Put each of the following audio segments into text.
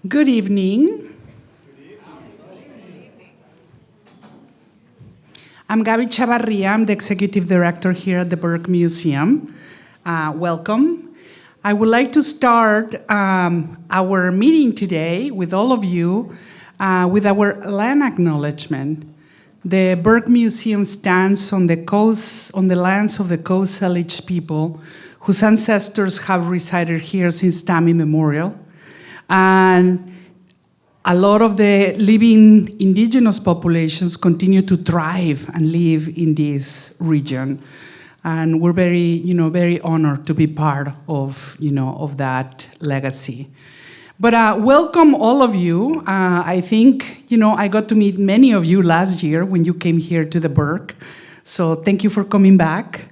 Good evening. I'm Gaby Chavarria. I'm the Executive Director here at the Burke Museum. Welcome. I would like to start our meeting today with all of you with our land acknowledgement. The Burke Museum stands on the lands of the Coast Salish people whose ancestors have resided here since time immemorial. And a lot of the living indigenous populations continue to thrive and live in this region. And we're very honored to be part of that legacy. But welcome all of you. I think, I got to meet many of you last year when you came here to the Burke. So thank you for coming back.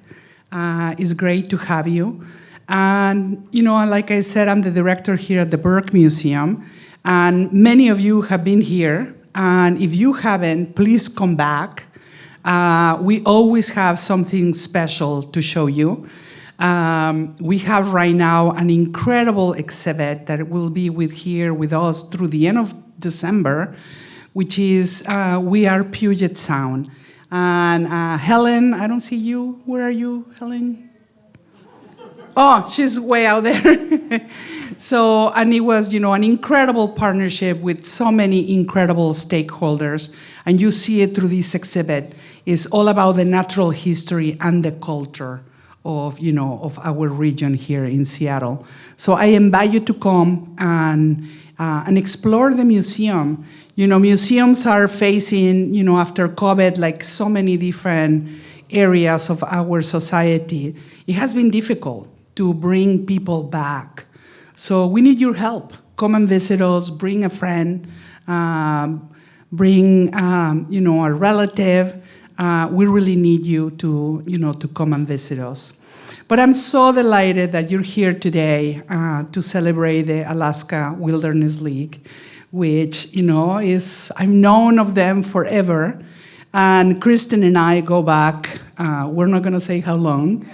It's great to have you. And, like I said, I'm the director here at the Burke Museum. And many of you have been here. And if you haven't, please come back. We always have something special to show you. We have right now an incredible exhibit that will be here with us through the end of December, which is We Are Puget Sound. And Helen, I don't see you. Where are you, Helen? Oh, she's way out there. So, and it was, an incredible partnership with so many incredible stakeholders. And you see it through this exhibit. It's all about the natural history and the culture of our region here in Seattle. So I invite you to come and explore the museum. Museums are facing, after COVID, like so many different areas of our society. It has been difficult to bring people back. So we need your help. Come and visit us, bring a friend, bring, a relative. We really need you to come and visit us. But I'm so delighted that you're here today to celebrate the Alaska Wilderness League, which, I've known of them forever. And Kristen and I go back, we're not gonna say how long,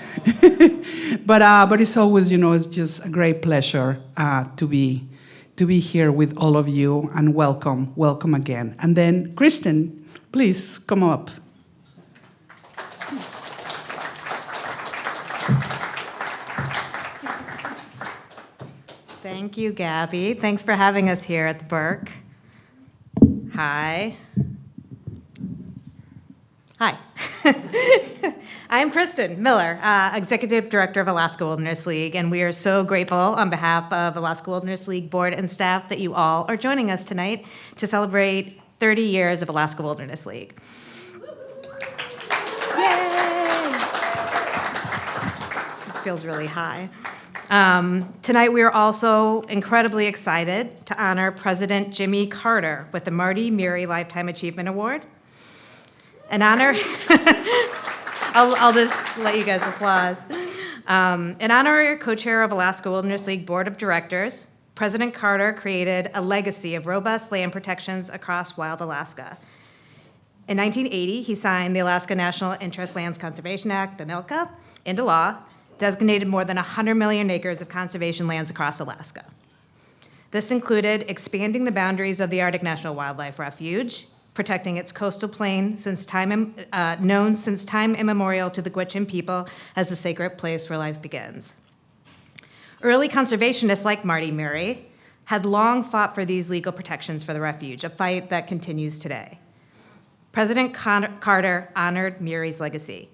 but it's always, it's just a great pleasure to be here with all of you, and welcome again. And then Kristen, please come up. Thank you, Gabby. Thanks for having us here at the Burke. Hi. I'm Kristen Miller, Executive Director of Alaska Wilderness League, and we are so grateful on behalf of Alaska Wilderness League board and staff that you all are joining us tonight to celebrate 30 years of Alaska Wilderness League. Yay! This feels really high. Tonight we are also incredibly excited to honor President Jimmy Carter with the Marty Meary Lifetime Achievement Award. An honor, I'll just let you guys applause. An honorary co-chair of Alaska Wilderness League Board of Directors, President Carter created a legacy of robust land protections across wild Alaska. In 1980, he signed the Alaska National Interest Lands Conservation Act, ANILCA, into law, designated more than 100 million acres of conservation lands across Alaska. This included expanding the boundaries of the Arctic National Wildlife Refuge, protecting its coastal plain known since time immemorial to the Gwich'in people as a sacred place where life begins. Early conservationists like Marty Meary had long fought for these legal protections for the refuge, a fight that continues today. President Carter honored Meary's legacy.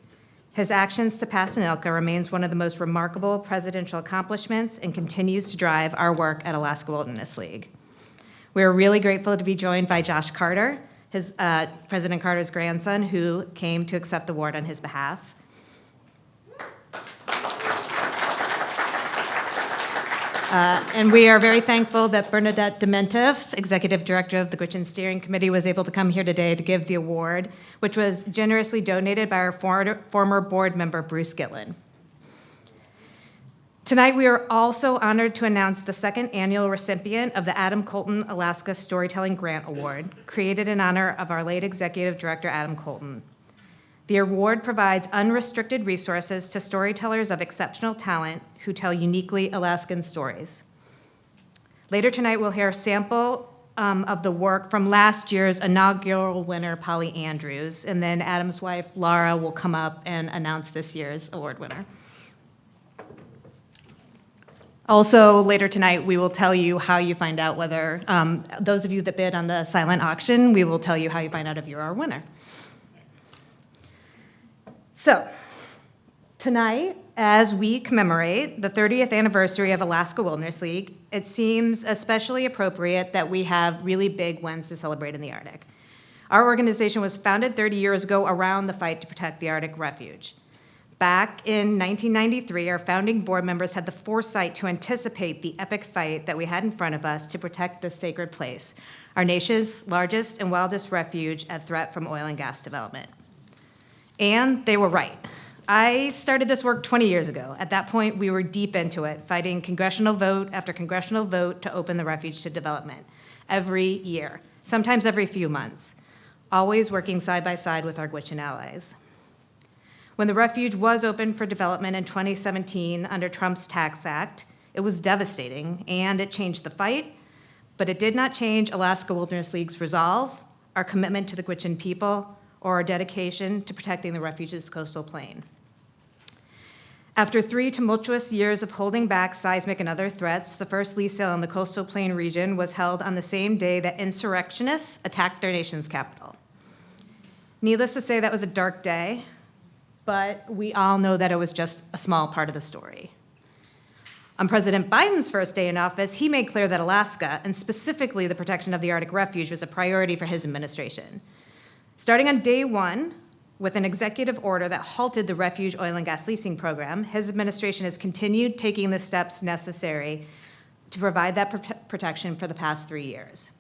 His actions to pass ANILCA remains one of the most remarkable presidential accomplishments and continues to drive our work at Alaska Wilderness League. We're really grateful to be joined by Josh Carter, President Carter's grandson, who came to accept the award on his behalf. And we are very thankful that Bernadette Dementif, Executive Director of the Gwich'in Steering Committee, was able to come here today to give the award, which was generously donated by our former board member, Bruce Gitlin. Tonight, we are also honored to announce the second annual recipient of the Adam Kolton Alaska Storytelling Grant Award, created in honor of our late Executive Director, Adam Kolton. The award provides unrestricted resources to storytellers of exceptional talent who tell uniquely Alaskan stories. Later tonight, we'll hear a sample of the work from last year's inaugural winner, Polly Andrews, and then Adam's wife, Laura, will come up and announce this year's award winner. Also, later tonight, we will tell you how you find out whether, those of you that bid on the silent auction, we will tell you how you find out if you're our winner. So, tonight, as we commemorate the 30th anniversary of Alaska Wilderness League, it seems especially appropriate that we have really big wins to celebrate in the Arctic. Our organization was founded 30 years ago around the fight to protect the Arctic refuge. Back in 1993, our founding board members had the foresight to anticipate the epic fight that we had in front of us to protect this sacred place, our nation's largest and wildest refuge at threat from oil and gas development. And they were right. I started this work 20 years ago. At that point, we were deep into it, fighting congressional vote after congressional vote to open the refuge to development every year, sometimes every few months, always working side by side with our Gwich'in allies. When the refuge was opened for development in 2017 under Trump's Tax Act, it was devastating, and it changed the fight, but it did not change Alaska Wilderness League's resolve, our commitment to the Gwich'in people, or our dedication to protecting the refuge's coastal plain. After 3 tumultuous years of holding back seismic and other threats, the first lease sale in the coastal plain region was held on the same day that insurrectionists attacked our nation's capital. Needless to say, that was a dark day, but we all know that it was just a small part of the story. On President Biden's first day in office, he made clear that Alaska, and specifically the protection of the Arctic refuge, was a priority for his administration. Starting on day one, with an executive order that halted the refuge oil and gas leasing program, his administration has continued taking the steps necessary to provide that protection for the past 3 years.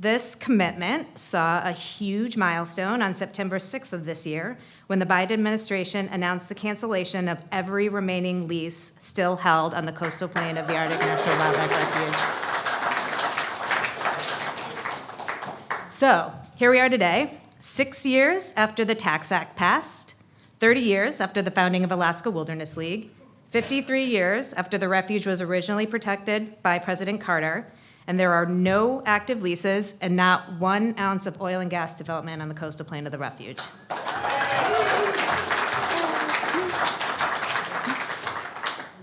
This commitment saw a huge milestone on September 6th of this year when the Biden administration announced the cancellation of every remaining lease still held on the coastal plain of the Arctic National Wildlife Refuge. So, here we are today, 6 years after the Tax Act passed, 30 years after the founding of Alaska Wilderness League, 53 years after the refuge was originally protected by President Carter, and there are no active leases and not 1 ounce of oil and gas development on the coastal plain of the refuge.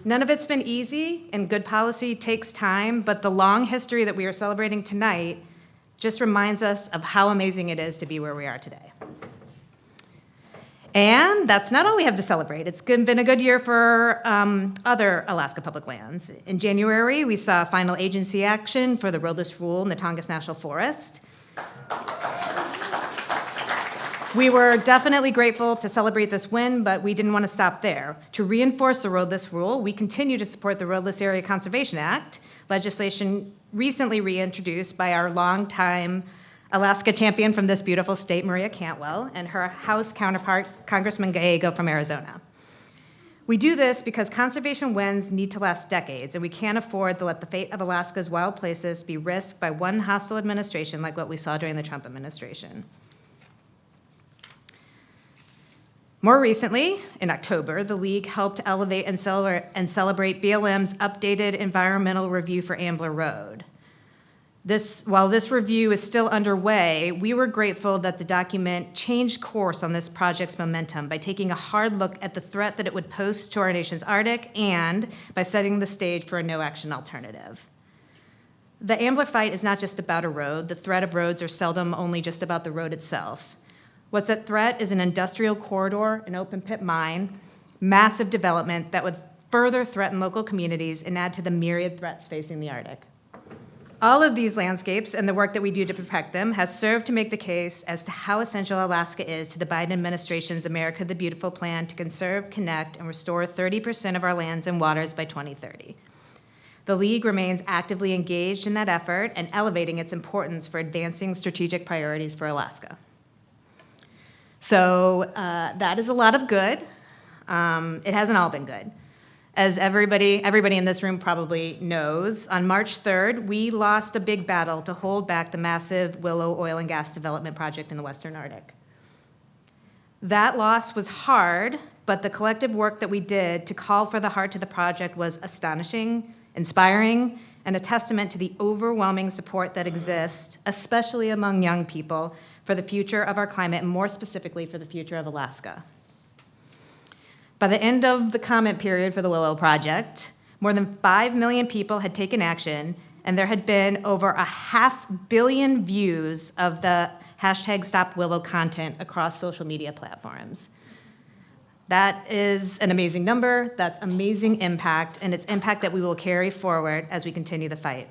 None of it's been easy, and good policy takes time, but the long history that we are celebrating tonight just reminds us of how amazing it is to be where we are today. And that's not all we have to celebrate. It's been a good year for other Alaska public lands. In January, we saw final agency action for the roadless rule in the Tongass National Forest. We were definitely grateful to celebrate this win, but we didn't want to stop there. To reinforce the roadless rule, we continue to support the Roadless Area Conservation Act, legislation recently reintroduced by our longtime Alaska champion from this beautiful state, Maria Cantwell, and her House counterpart, Congressman Gallego from Arizona. We do this because conservation wins need to last decades, and we can't afford to let the fate of Alaska's wild places be risked by one hostile administration like what we saw during the Trump administration. More recently, in October, the League helped elevate and celebrate BLM's updated environmental review for Ambler Road. While this review is still underway, we were grateful that the document changed course on this project's momentum by taking a hard look at the threat that it would pose to our nation's Arctic and by setting the stage for a no-action alternative. The Ambler fight is not just about a road. The threat of roads are seldom only just about the road itself. What's at threat is an industrial corridor, an open-pit mine, massive development that would further threaten local communities and add to the myriad threats facing the Arctic. All of these landscapes and the work that we do to protect them has served to make the case as to how essential Alaska is to the Biden administration's America the Beautiful plan to conserve, connect, and restore 30% of our lands and waters by 2030. The League remains actively engaged in that effort and elevating its importance for advancing strategic priorities for Alaska. So that is a lot of good. It hasn't all been good. As everybody in this room probably knows, on March 3rd, we lost a big battle to hold back the massive Willow oil and gas development project in the Western Arctic. That loss was hard, but the collective work that we did to call for the heart to the project was astonishing, inspiring, and a testament to the overwhelming support that exists, especially among young people, for the future of our climate, and more specifically for the future of Alaska. By the end of the comment period for the Willow Project, more than 5 million people had taken action, and there had been over 500 million views of the hashtag Stop Willow content across social media platforms. That is an amazing number, that's amazing impact, and it's impact that we will carry forward as we continue the fight.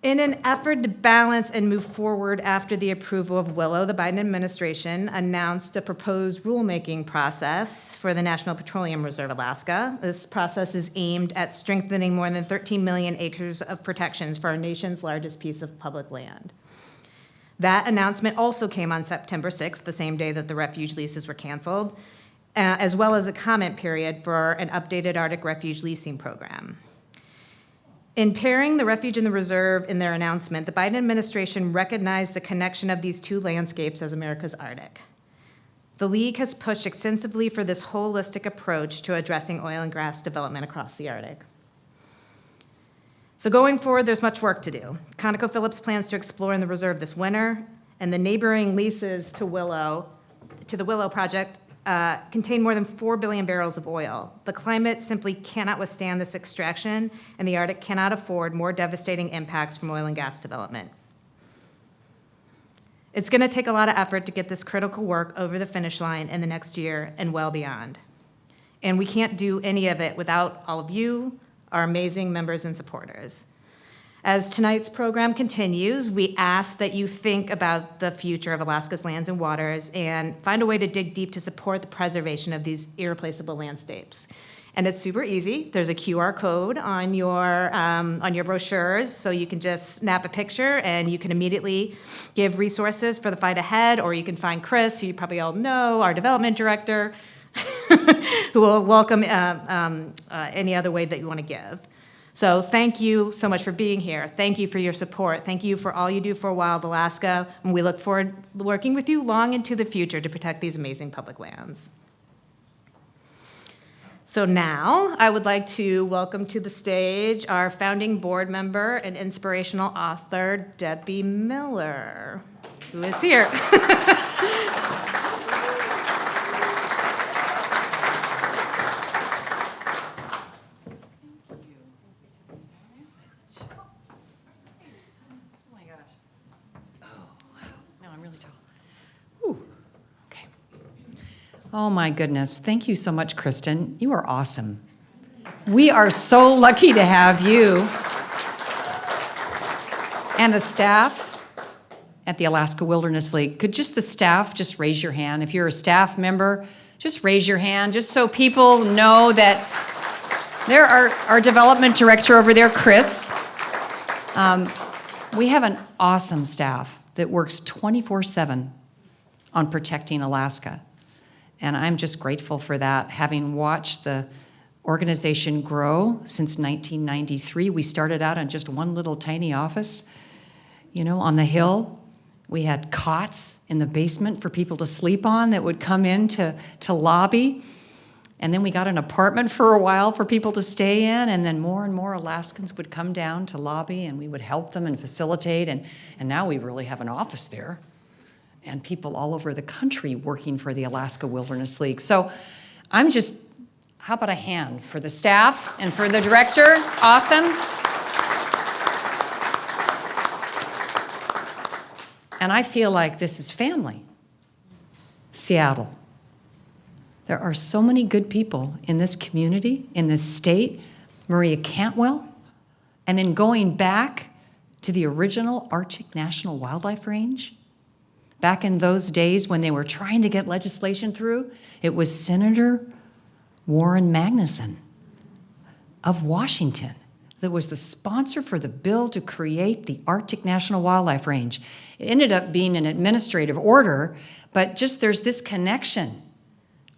In an effort to balance and move forward after the approval of Willow, the Biden administration announced a proposed rulemaking process for the National Petroleum Reserve Alaska. This process is aimed at strengthening more than 13 million acres of protections for our nation's largest piece of public land. That announcement also came on September 6th, the same day that the refuge leases were canceled, as well as a comment period for an updated Arctic refuge leasing program. In pairing the refuge and the reserve in their announcement, the Biden administration recognized the connection of these two landscapes as America's Arctic. The League has pushed extensively for this holistic approach to addressing oil and gas development across the Arctic. So going forward, there's much work to do. ConocoPhillips plans to explore in the reserve this winter, and the neighboring leases to the Willow project contain more than 4 billion barrels of oil. The climate simply cannot withstand this extraction, and the Arctic cannot afford more devastating impacts from oil and gas development. It's going to take a lot of effort to get this critical work over the finish line in the next year and well beyond. And we can't do any of it without all of you, our amazing members and supporters. As tonight's program continues, we ask that you think about the future of Alaska's lands and waters and find a way to dig deep to support the preservation of these irreplaceable landscapes. And it's super easy. There's a QR code on your brochures, so you can just snap a picture and you can immediately give resources for the fight ahead, or you can find Chris, who you probably all know, our development director, who will welcome any other way that you want to give. So thank you so much for being here. Thank you for your support. Thank you for all you do for Wild Alaska, and we look forward to working with you long into the future to protect these amazing public lands. So now I would like to welcome to the stage our founding board member and inspirational author, Debbie Miller, who is here. Oh my goodness. Thank you so much, Kristen. You are awesome. We are so lucky to have you and the staff at the Alaska Wilderness League. Could just the staff just raise your hand? If you're a staff member, just raise your hand, just so people know that there are our development director over there, Chris. We have an awesome staff that works 24/7 on protecting Alaska. And I'm just grateful for that, having watched the organization grow since 1993. We started out in just one little tiny office, on the hill. We had cots in the basement for people to sleep on that would come in to lobby. And then we got an apartment for a while for people to stay in, and then more and more Alaskans would come down to lobby, and we would help them and facilitate, and now we really have an office there. And people all over the country working for the Alaska Wilderness League. So how about a hand for the staff and for the director? Awesome. And I feel like this is family. Seattle. There are so many good people in this community, in this state. Maria Cantwell. And then going back to the original Arctic National Wildlife Range. Back in those days when they were trying to get legislation through, it was Senator Warren Magnuson of Washington that was the sponsor for the bill to create the Arctic National Wildlife Range. It ended up being an administrative order, but just there's this connection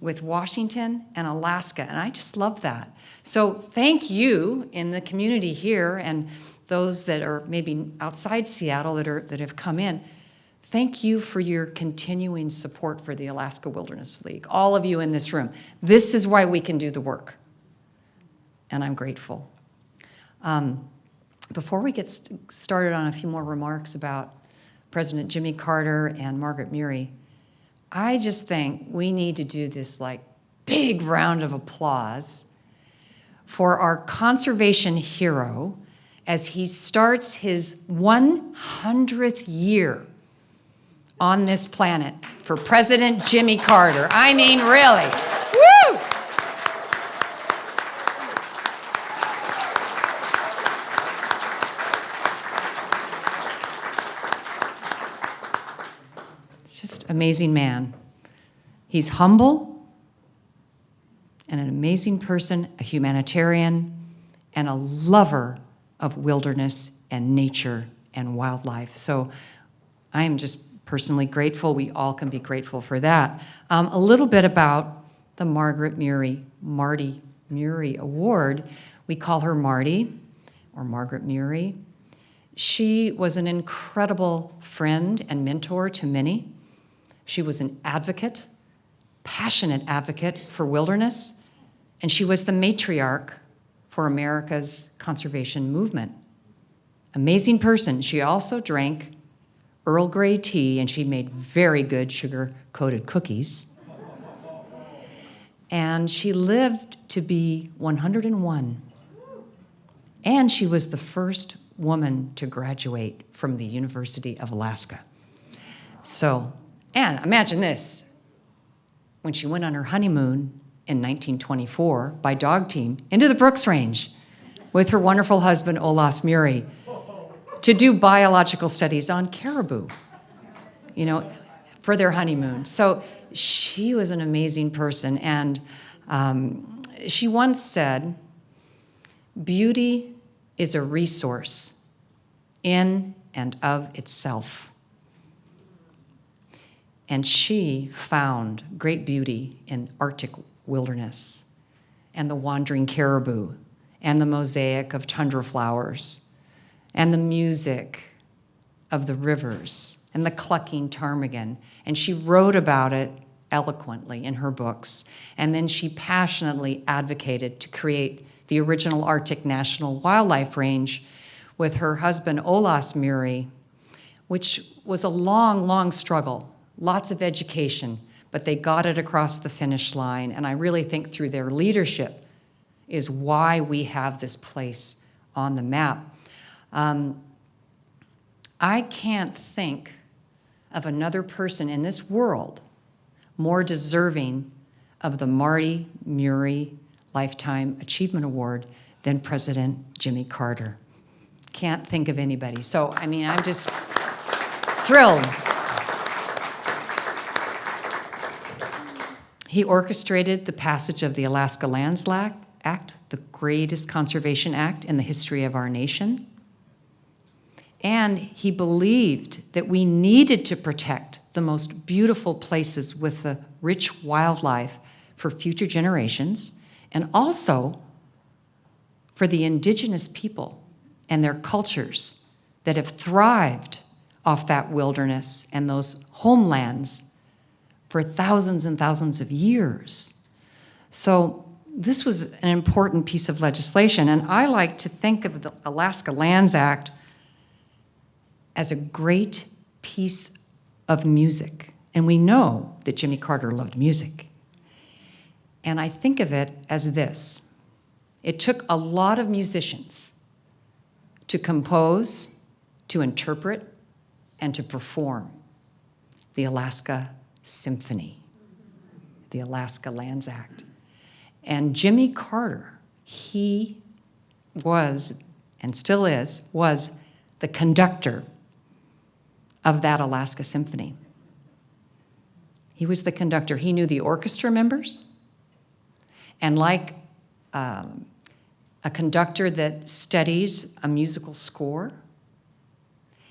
with Washington and Alaska, and I just love that. So thank you in the community here and those that are maybe outside Seattle that have come in. Thank you for your continuing support for the Alaska Wilderness League, all of you in this room. This is why we can do the work, and I'm grateful. Before we get started on a few more remarks about President Jimmy Carter and Margaret Murie, I just think we need to do this like big round of applause for our conservation hero as he starts his 100th year on this planet for President Jimmy Carter. I mean, really. Woo! Just amazing man. He's humble and an amazing person, a humanitarian, and a lover of wilderness and nature and wildlife. So I am just personally grateful. We all can be grateful for that. A little bit about the Margaret Marty Murie Award. We call her Marty, or Margaret Murie. She was an incredible friend and mentor to many. She was an advocate, passionate advocate for wilderness, and she was the matriarch for America's conservation movement. Amazing person. She also drank Earl Grey tea, and she made very good sugar-coated cookies. And she lived to be 101. And she was the first woman to graduate from the University of Alaska. So, and imagine this, when she went on her honeymoon in 1924 by dog team into the Brooks Range with her wonderful husband, Olaus Murie, to do biological studies on caribou, you know, for their honeymoon. So she was an amazing person. And she once said, "Beauty is a resource in and of itself." And she found great beauty in Arctic wilderness and the wandering caribou and the mosaic of tundra flowers and the music of the rivers and the clucking ptarmigan. And she wrote about it eloquently in her books. And then she passionately advocated to create the original Arctic National Wildlife Range with her husband, Olaus Murie, which was a long, long struggle, lots of education, but they got it across the finish line. And I really think through their leadership is why we have this place on the map. I can't think of another person in this world more deserving of the Marty Murie Lifetime Achievement Award than President Jimmy Carter. Can't think of anybody. So, I mean, I'm just thrilled. He orchestrated the passage of the Alaska Lands Act, the greatest conservation act in the history of our nation. And he believed that we needed to protect the most beautiful places with the rich wildlife for future generations, and also for the indigenous people and their cultures that have thrived off that wilderness and those homelands for thousands and thousands of years. So this was an important piece of legislation, and I like to think of the Alaska Lands Act as a great piece of music. And we know that Jimmy Carter loved music. And I think of it as this. It took a lot of musicians to compose, to interpret, and to perform the Alaska Symphony, the Alaska Lands Act. And Jimmy Carter, he was, and still is, was the conductor of that Alaska Symphony. He was the conductor. He knew the orchestra members, and like a conductor that studies a musical score,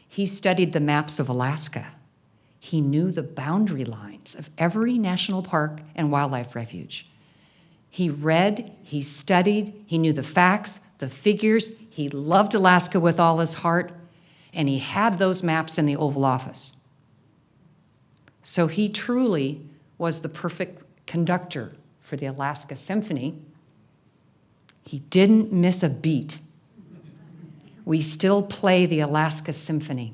he studied the maps of Alaska. He knew the boundary lines of every national park and wildlife refuge. He read, he studied, he knew the facts, the figures. He loved Alaska with all his heart, and he had those maps in the Oval Office. So he truly was the perfect conductor for the Alaska Symphony. He didn't miss a beat. we still play the Alaska Symphony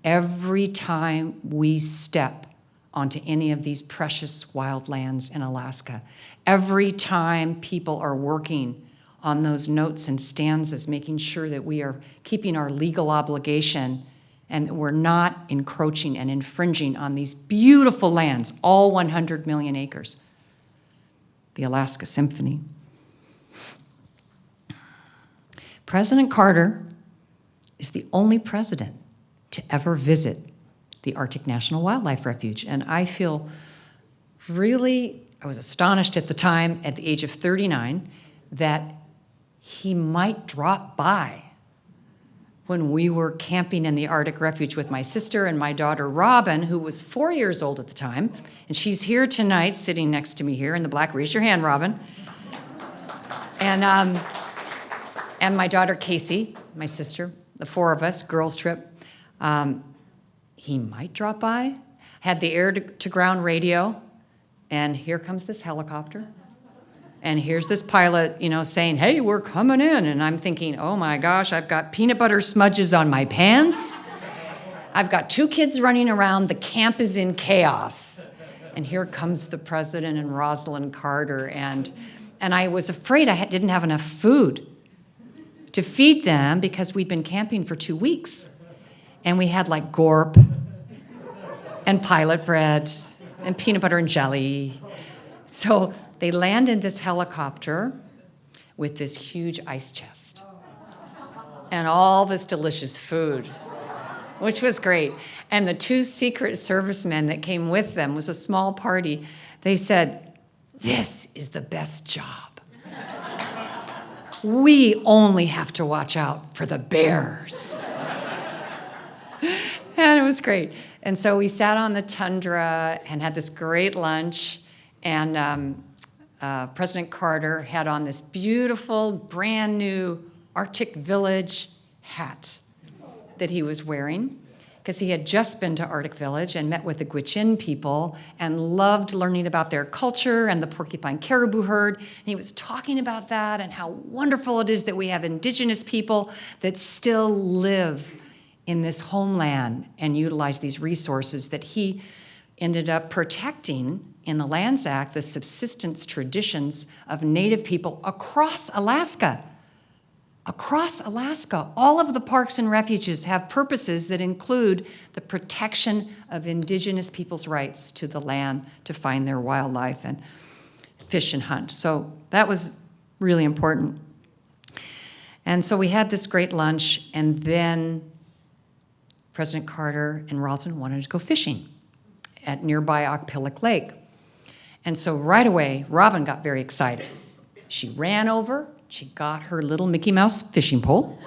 every time we step onto any of these precious wild lands in Alaska. Every time people are working on those notes and stanzas, making sure that we are keeping our legal obligation and that we're not encroaching and infringing on these beautiful lands, all 100 million acres. The Alaska Symphony. President Carter is the only president to ever visit the Arctic National Wildlife Refuge. And I feel really, I was astonished at the time, at the age of 39, that he might drop by when we were camping in the Arctic Refuge with my sister and my daughter Robin, who was 4 years old at the time. And she's here tonight, sitting next to me here in the black. Raise your hand, Robin. And my daughter Casey, my sister, the four of us, girls trip. He might drop by. Had the air-to-ground radio, and here comes this helicopter. And here's this pilot, saying, hey, we're coming in. And I'm thinking, oh my gosh, I've got peanut butter smudges on my pants. I've got 2 kids running around. The camp is in chaos. And here comes the president and Rosalind Carter. And I was afraid I didn't have enough food to feed them because we'd been camping for 2 weeks. And we had like gorp and pilot bread and peanut butter and jelly. So they land in this helicopter with this huge ice chest and all this delicious food, which was great. And the 2 Secret Servicemen that came with them, was a small party, they said, this is the best job. We only have to watch out for the bears. And it was great. And so we sat on the tundra and had this great lunch. And President Carter had on this beautiful, brand new Arctic Village hat that he was wearing because he had just been to Arctic Village and met with the Gwich'in people and loved learning about their culture and the porcupine caribou herd. And he was talking about that and how wonderful it is that we have indigenous people that still live in this homeland and utilize these resources that he ended up protecting in the Lands Act, the subsistence traditions of Native people across Alaska. Across Alaska, all of the parks and refuges have purposes that include the protection of indigenous people's rights to the land to find their wildlife and fish and hunt. So that was really important. And so we had this great lunch, and then President Carter and Rosalind wanted to go fishing at nearby Okpillik Lake. And so right away, Robin got very excited. She ran over, she got her little Mickey Mouse fishing pole,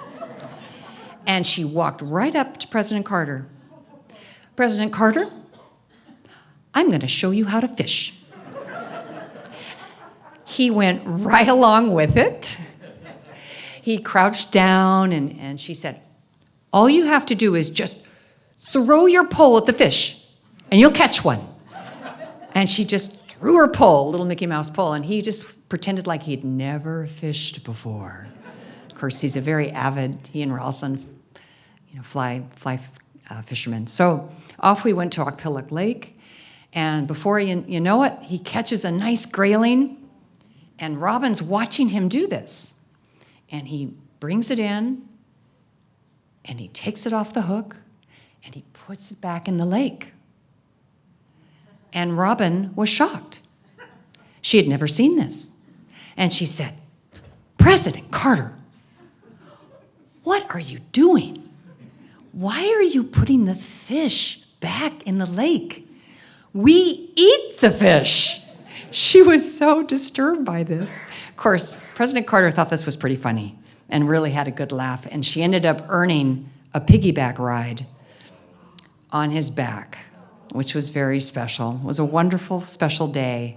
and she walked right up to President Carter. President Carter, I'm going to show you how to fish. He went right along with it. He crouched down, and she said, all you have to do is just throw your pole at the fish, and you'll catch one. And she just threw her pole, little Mickey Mouse pole, and he just pretended like he'd never fished before. Of course, he's a very avid, he and Rosalind, fly fishermen. So off we went to Okpillik Lake, and before you know it, he catches a nice grayling, and Robin's watching him do this. And he brings it in, and he takes it off the hook, and he puts it back in the lake. And Robin was shocked. She had never seen this. And she said, President Carter, what are you doing? Why are you putting the fish back in the lake? We eat the fish. She was so disturbed by this. Of course, President Carter thought this was pretty funny and really had a good laugh. And she ended up earning a piggyback ride on his back, which was very special. It was a wonderful, special day.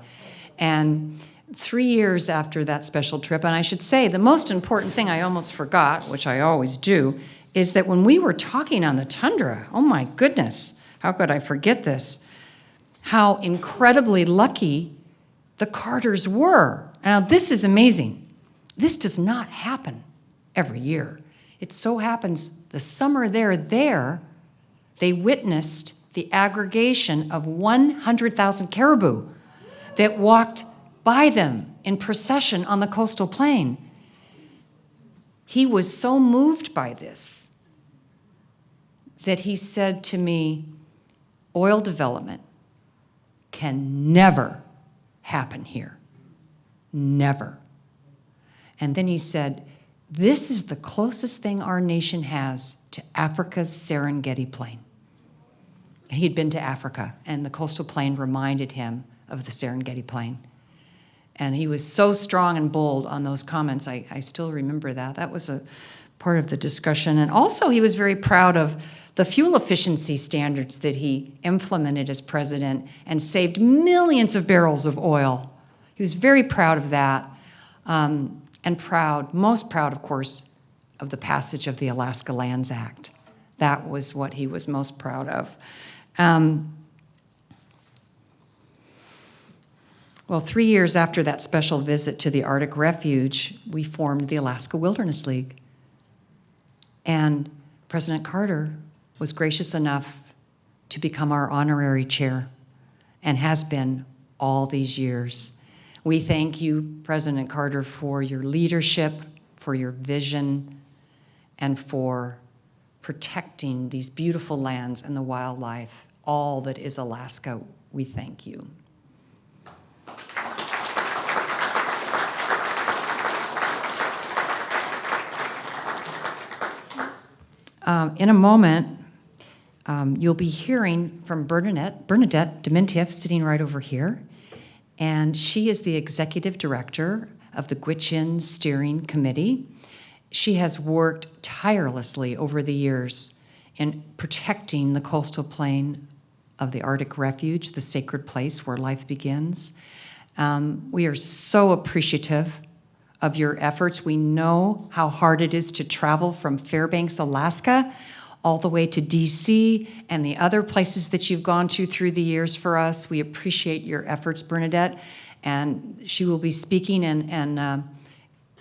And 3 years after that special trip, and I should say the most important thing I almost forgot, which I always do, is that when we were talking on the tundra, oh my goodness, how could I forget this? How incredibly lucky the Carters were. Now, this is amazing. This does not happen every year. it so happens the summer they're there, they witnessed the aggregation of 100,000 caribou that walked by them in procession on the coastal plain. He was so moved by this that he said to me, oil development can never happen here. Never. And then he said, this is the closest thing our nation has to Africa's Serengeti Plain. He'd been to Africa, and the coastal plain reminded him of the Serengeti Plain. And he was so strong and bold on those comments. I still remember that. That was a part of the discussion. And also, he was very proud of the fuel efficiency standards that he implemented as president and saved millions of barrels of oil. He was very proud of that, and most proud, of course, of the passage of the Alaska Lands Act. That was what he was most proud of. Well, 3 years after that special visit to the Arctic Refuge, we formed the Alaska Wilderness League. And President Carter was gracious enough to become our honorary chair and has been all these years. We thank you, President Carter, for your leadership, for your vision, and for protecting these beautiful lands and the wildlife, all that is Alaska. We thank you. In a moment, you'll be hearing from Bernadette Dementieff, sitting right over here, and she is the executive director of the Gwich'in Steering Committee. She has worked tirelessly over the years in protecting the coastal plain of the Arctic Refuge, the sacred place where life begins. We are so appreciative of your efforts. We know how hard it is to travel from Fairbanks, Alaska, all the way to DC and the other places that you've gone to through the years for us. We appreciate your efforts, Bernadette, and she will be speaking and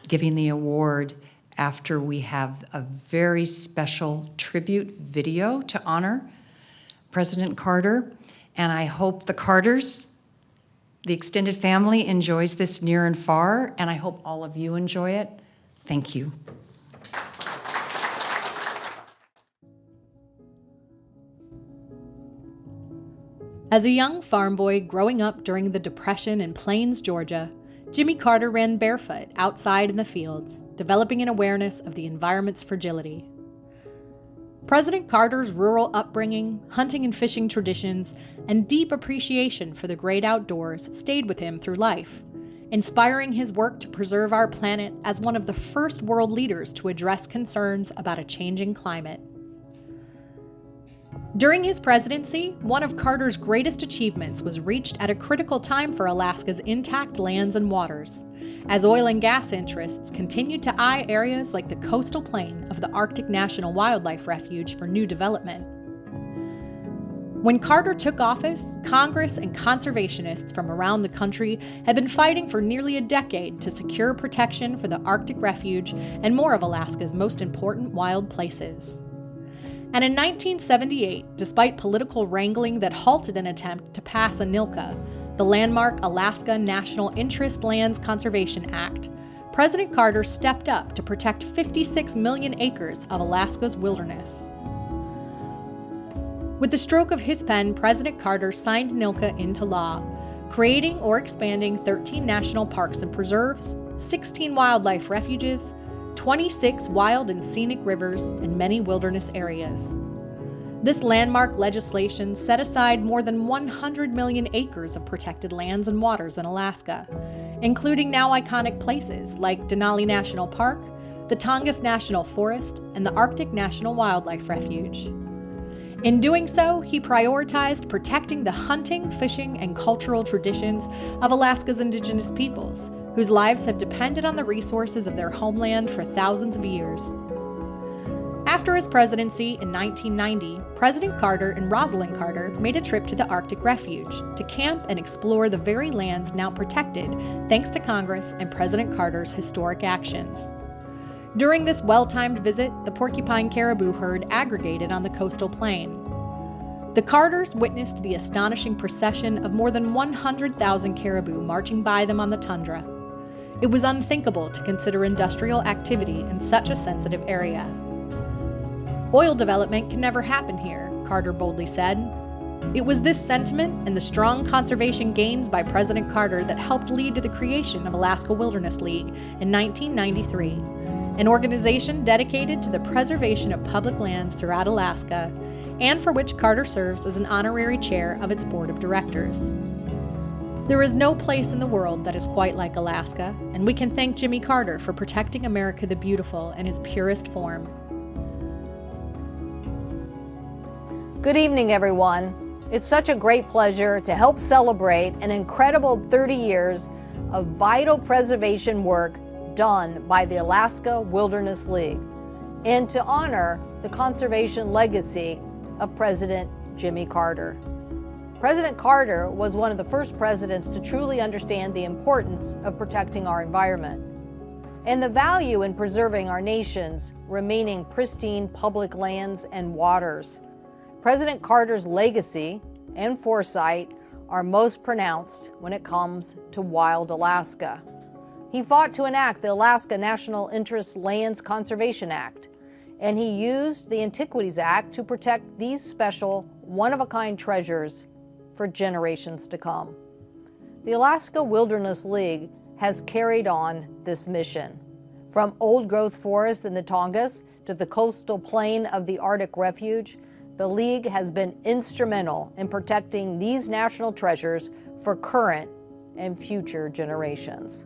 giving the award after we have a very special tribute video to honor President Carter. And I hope the Carters, the extended family, enjoys this near and far, and I hope all of you enjoy it. Thank you. As a young farm boy growing up during the Depression in Plains, Georgia, Jimmy Carter ran barefoot outside in the fields, developing an awareness of the environment's fragility. President Carter's rural upbringing, hunting and fishing traditions, and deep appreciation for the great outdoors stayed with him through life, inspiring his work to preserve our planet as one of the first world leaders to address concerns about a changing climate. During his presidency, one of Carter's greatest achievements was reached at a critical time for Alaska's intact lands and waters, as oil and gas interests continued to eye areas like the coastal plain of the Arctic National Wildlife Refuge for new development. When Carter took office, Congress and conservationists from around the country had been fighting for nearly a decade to secure protection for the Arctic Refuge and more of Alaska's most important wild places. And in 1978, despite political wrangling that halted an attempt to pass ANILCA, the landmark Alaska National Interest Lands Conservation Act, President Carter stepped up to protect 56 million acres of Alaska's wilderness. With the stroke of his pen, President Carter signed ANILCA into law, creating or expanding 13 national parks and preserves, 16 wildlife refuges, 26 wild and scenic rivers, and many wilderness areas. This landmark legislation set aside more than 100 million acres of protected lands and waters in Alaska, including now iconic places like Denali National Park, the Tongass National Forest, and the Arctic National Wildlife Refuge. In doing so, he prioritized protecting the hunting, fishing, and cultural traditions of Alaska's indigenous peoples, whose lives have depended on the resources of their homeland for thousands of years. After his presidency in 1990, President Carter and Rosalind Carter made a trip to the Arctic Refuge to camp and explore the very lands now protected thanks to Congress and President Carter's historic actions. During this well-timed visit, the porcupine caribou herd aggregated on the coastal plain. The Carters witnessed the astonishing procession of more than 100,000 caribou marching by them on the tundra. It was unthinkable to consider industrial activity in such a sensitive area. Oil development can never happen here, Carter boldly said. It was this sentiment and the strong conservation gains by President Carter that helped lead to the creation of Alaska Wilderness League in 1993, an organization dedicated to the preservation of public lands throughout Alaska, and for which Carter serves as an honorary chair of its board of directors. There is no place in the world that is quite like Alaska, and we can thank Jimmy Carter for protecting America the Beautiful in its purest form. Good evening, everyone. It's such a great pleasure to help celebrate an incredible 30 years of vital preservation work done by the Alaska Wilderness League, and to honor the conservation legacy of President Jimmy Carter. President Carter was one of the first presidents to truly understand the importance of protecting our environment and the value in preserving our nation's remaining pristine public lands and waters. President Carter's legacy and foresight are most pronounced when it comes to wild Alaska. He fought to enact the Alaska National Interest Lands Conservation Act, and he used the Antiquities Act to protect these special, one-of-a-kind treasures for generations to come. The Alaska Wilderness League has carried on this mission. From old-growth forests in the Tongass to the coastal plain of the Arctic Refuge, the League has been instrumental in protecting these national treasures for current and future generations.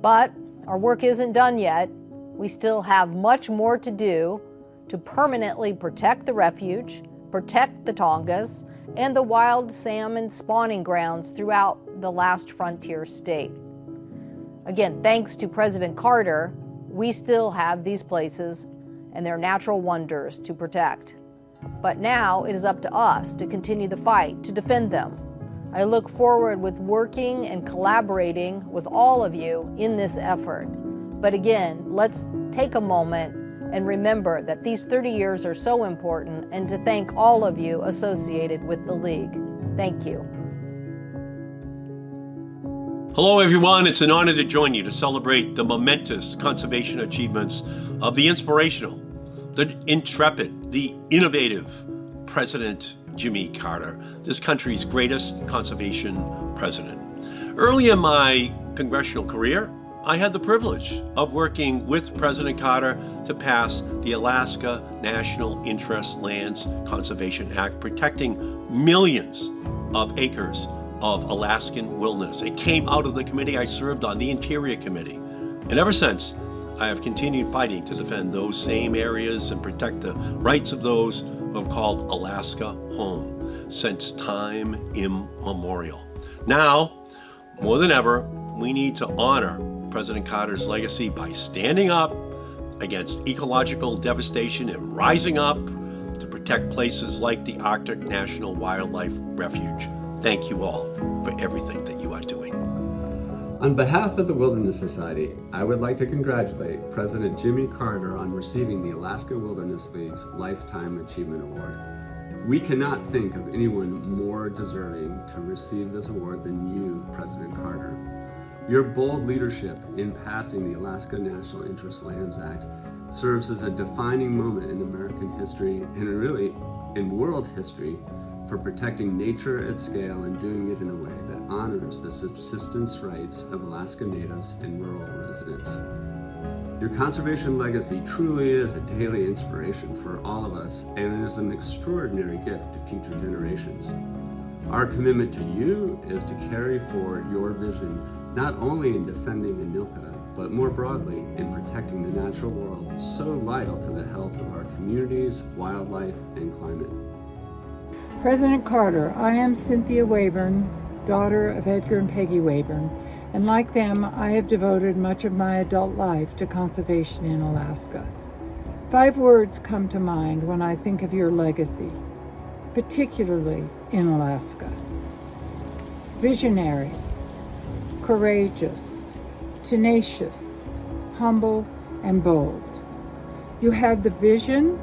But our work isn't done yet. We still have much more to do to permanently protect the refuge, protect the Tongass, and the wild salmon spawning grounds throughout the last frontier state. Again, thanks to President Carter, we still have these places and their natural wonders to protect. But now it is up to us to continue the fight to defend them. I look forward with working and collaborating with all of you in this effort. But again, let's take a moment and remember that these 30 years are so important, and to thank all of you associated with the League. Thank you. Hello, everyone. It's an honor to join you to celebrate the momentous conservation achievements of the inspirational, the intrepid, the innovative President Jimmy Carter, this country's greatest conservation president. Early in my congressional career, I had the privilege of working with President Carter to pass the Alaska National Interest Lands Conservation Act, protecting millions of acres of Alaskan wilderness. It came out of the committee I served on, the Interior Committee. And ever since, I have continued fighting to defend those same areas and protect the rights of those who have called Alaska home since time immemorial. Now, more than ever, we need to honor President Carter's legacy by standing up against ecological devastation and rising up to protect places like the Arctic National Wildlife Refuge. Thank you all for everything that you are doing. On behalf of the Wilderness Society, I would like to congratulate President Jimmy Carter on receiving the Alaska Wilderness League's Lifetime Achievement Award. We cannot think of anyone more deserving to receive this award than you, President Carter. Your bold leadership in passing the Alaska National Interest Lands Act serves as a defining moment in American history and really in world history for protecting nature at scale and doing it in a way that honors the subsistence rights of Alaska natives and rural residents. Your conservation legacy truly is a daily inspiration for all of us, and it is an extraordinary gift to future generations. Our commitment to you is to carry forward your vision not only in defending Anilka, but more broadly in protecting the natural world so vital to the health of our communities, wildlife, and climate. President Carter, I am Cynthia Wayburn, daughter of Edgar and Peggy Wayburn, and like them, I have devoted much of my adult life to conservation in Alaska. 5 words come to mind when I think of your legacy, particularly in Alaska. Visionary, courageous, tenacious, humble, and bold. You had the vision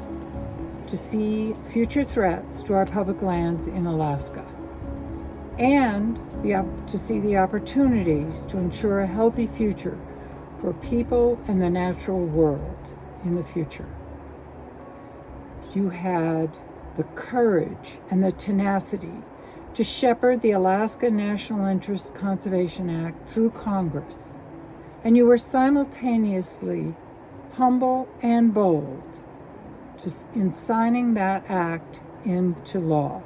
to see future threats to our public lands in Alaska and to see the opportunities to ensure a healthy future for people and the natural world in the future. You had the courage and the tenacity to shepherd the Alaska National Interest Conservation Act through Congress, and you were simultaneously humble and bold in signing that act into law.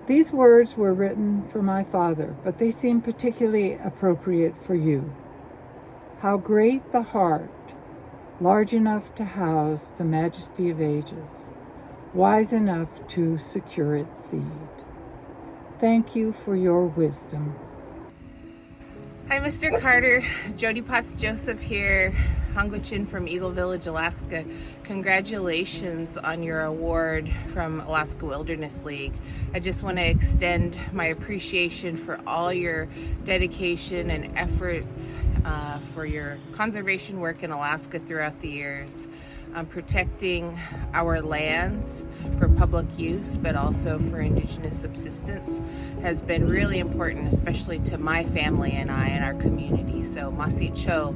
These words were written for my father, but they seem particularly appropriate for you. How great the heart, large enough to house the majesty of ages, wise enough to secure its seed. Thank you for your wisdom. Hi, Mr. Carter. Jody Potts Joseph here, Hongwichin from Eagle Village, Alaska. Congratulations on your award from Alaska Wilderness League. I just want to extend my appreciation for all your dedication and efforts for your conservation work in Alaska throughout the years. Protecting our lands for public use, but also for indigenous subsistence has been really important, especially to my family and I and our community. So Masi Cho,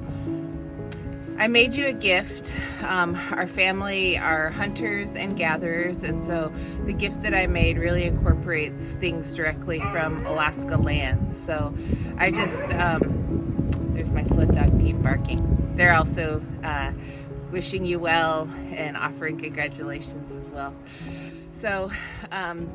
I made you a gift. Our family are hunters and gatherers, and so the gift that I made really incorporates things directly from Alaska lands. So I just, there's my sled dog team barking. They're also wishing you well and offering congratulations as well. So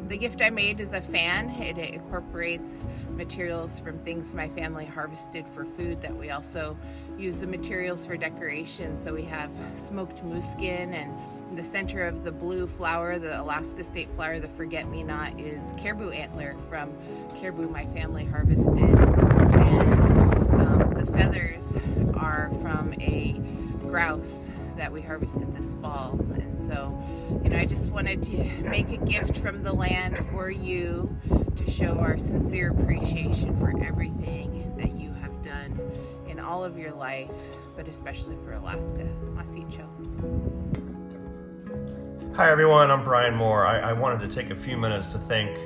the gift I made is a fan. It incorporates materials from things my family harvested for food that we also use the materials for decoration. So we have smoked moose skin, and in the center of the blue flower, the Alaska state flower, the forget-me-not, is caribou antler from caribou my family harvested. And the feathers are from a grouse that we harvested this fall. And so, I just wanted to make a gift from the land for you to show our sincere appreciation for everything that you have done in all of your life, but especially for Alaska. Masicho. Hi everyone, I'm Brian Moore. I wanted to take a few minutes to thank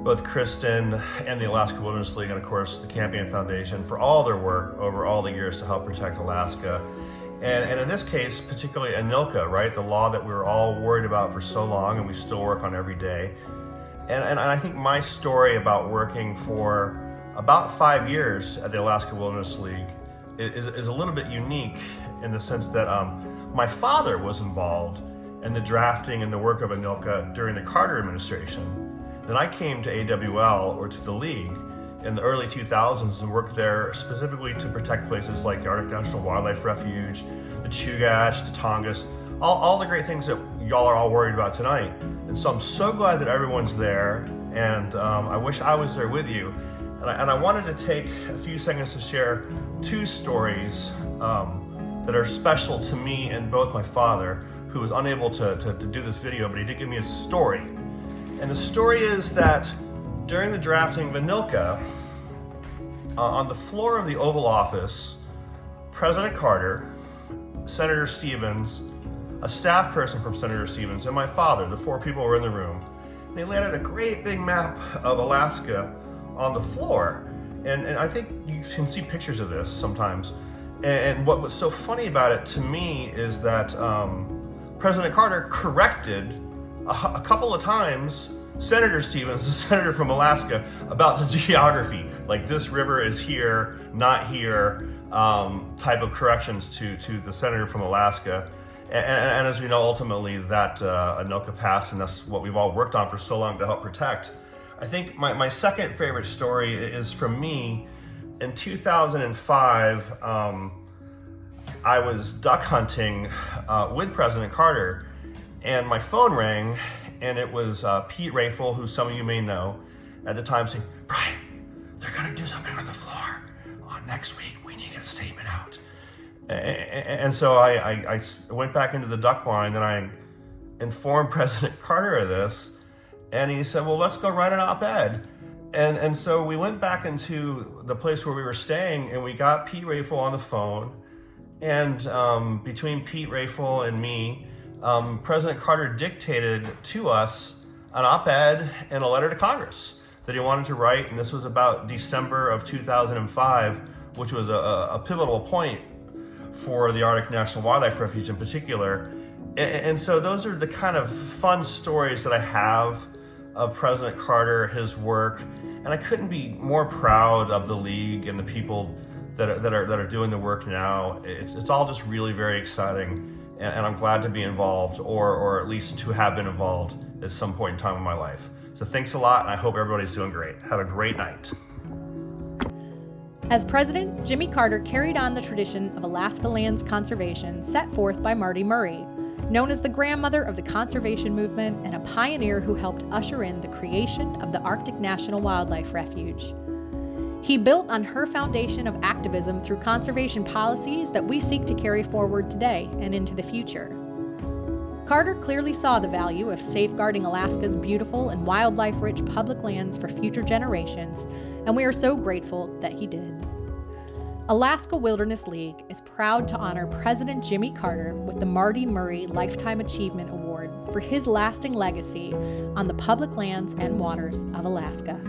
both Kristen and the Alaska Wilderness League, and of course the Campion Foundation, for all their work over all the years to help protect Alaska. And in this case, particularly ANILCA, right? The law that we were all worried about for so long and we still work on every day. And I think my story about working for about 5 years at the Alaska Wilderness League is a little bit unique in the sense that my father was involved in the drafting and the work of ANILCA during the Carter administration. Then I came to AWL, or to the League, in the early 2000s and worked there specifically to protect places like the Arctic National Wildlife Refuge, the Chugach, the Tongass, all the great things that y'all are all worried about tonight. And so I'm so glad that everyone's there, and I wish I was there with you. And I wanted to take a few seconds to share two stories that are special to me and both my father, who was unable to do this video, but he did give me a story. And the story is that during the drafting of ANILCA, on the floor of the Oval Office, President Carter, Senator Stevens, a staff person from Senator Stevens, and my father, the four people were in the room, they laid out a great big map of Alaska on the floor. And I think you can see pictures of this sometimes. And what was so funny about it to me is that President Carter corrected a couple of times Senator Stevens, the senator from Alaska, about the geography, like this river is here, not here, type of corrections to the senator from Alaska. And as we know, ultimately that ANILCA passed, and that's what we've all worked on for so long to help protect. I think my second favorite story is from me. In 2005, I was duck hunting with President Carter, and my phone rang, and it was Pete Rayful, who some of you may know, at the time saying, "Brian, they're gonna do something on the floor next week. We need to get a statement out." And so I went back into the duck blind and I informed President Carter of this, and he said, "Well, let's go write an op-ed." And so we went back into the place where we were staying, and we got Pete Rafel on the phone. And between Pete Rafel and me, President Carter dictated to us an op-ed and a letter to Congress that he wanted to write. And this was about December of 2005, which was a pivotal point for the Arctic National Wildlife Refuge in particular. And so those are the kind of fun stories that I have of President Carter, his work, and I couldn't be more proud of the League and the people that are doing the work now. It's all just really very exciting, and I'm glad to be involved, or at least to have been involved at some point in time in my life. So thanks a lot, and I hope everybody's doing great. Have a great night. As president, Jimmy Carter carried on the tradition of Alaska lands conservation set forth by Marty Murray, known as the grandmother of the conservation movement and a pioneer who helped usher in the creation of the Arctic National Wildlife Refuge. He built on her foundation of activism through conservation policies that we seek to carry forward today and into the future. Carter clearly saw the value of safeguarding Alaska's beautiful and wildlife-rich public lands for future generations, and we are so grateful that he did. Alaska Wilderness League is proud to honor President Jimmy Carter with the Marty Murray Lifetime Achievement Award for his lasting legacy on the public lands and waters of Alaska.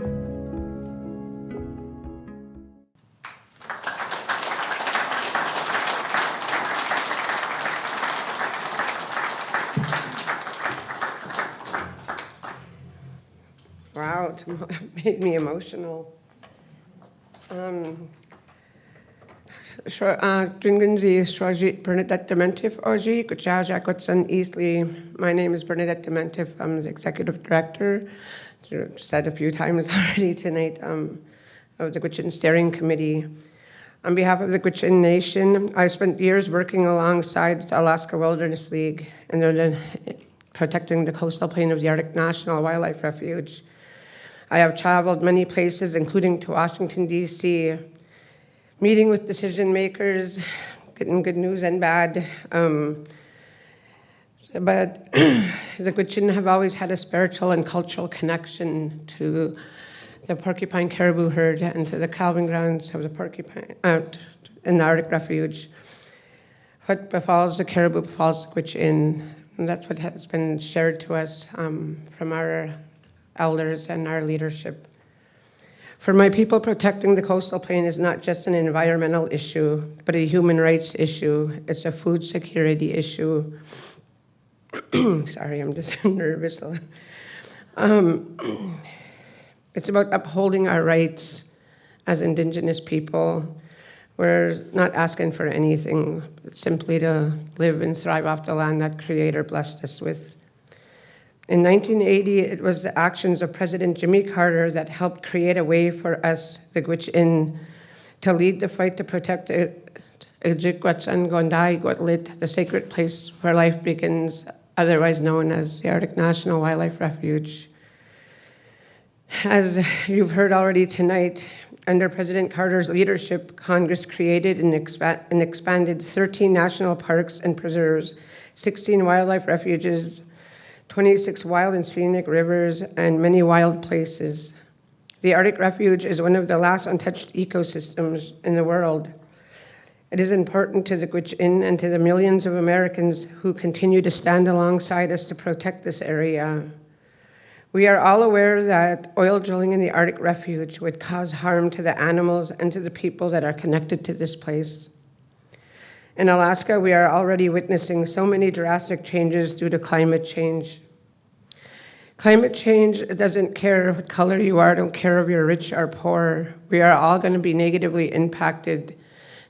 Wow, it made me emotional. Bernadette Dementif Oji, Kuchaja Kutsan Eastleigh. My name is Bernadette Dementif. I'm the executive director, said a few times already tonight, of the Gwich'in Steering Committee. On behalf of the Gwich'in Nation, I've spent years working alongside the Alaska Wilderness League and protecting the coastal plain of the Arctic National Wildlife Refuge. I have traveled many places, including to Washington, D.C., meeting with decision makers, getting good news and bad. But the Gwich'in have always had a spiritual and cultural connection to the porcupine caribou herd and to the calving grounds of the porcupine in the Arctic Refuge. What befalls the caribou befalls the Gwich'in, and that's what has been shared to us from our elders and our leadership. For my people, protecting the coastal plain is not just an environmental issue, but a human rights issue. It's a food security issue. Sorry, I'm just nervous. It's about upholding our rights as Indigenous people. We're not asking for anything, but simply to live and thrive off the land that Creator blessed us with. In 1980, it was the actions of President Jimmy Carter that helped create a way for us, the Gwich'in, to lead the fight to protect the sacred place where life begins, otherwise known as the Arctic National Wildlife Refuge. As you've heard already tonight, under President Carter's leadership, Congress created and expanded 13 national parks and preserves, 16 wildlife refuges, 26 wild and scenic rivers, and many wild places. The Arctic Refuge is one of the last untouched ecosystems in the world. It is important to the Gwich'in and to the millions of Americans who continue to stand alongside us to protect this area. We are all aware that oil drilling in the Arctic Refuge would cause harm to the animals and to the people that are connected to this place. In Alaska, we are already witnessing so many drastic changes due to climate change. Climate change doesn't care what color you are, don't care if you're rich or poor. We are all going to be negatively impacted,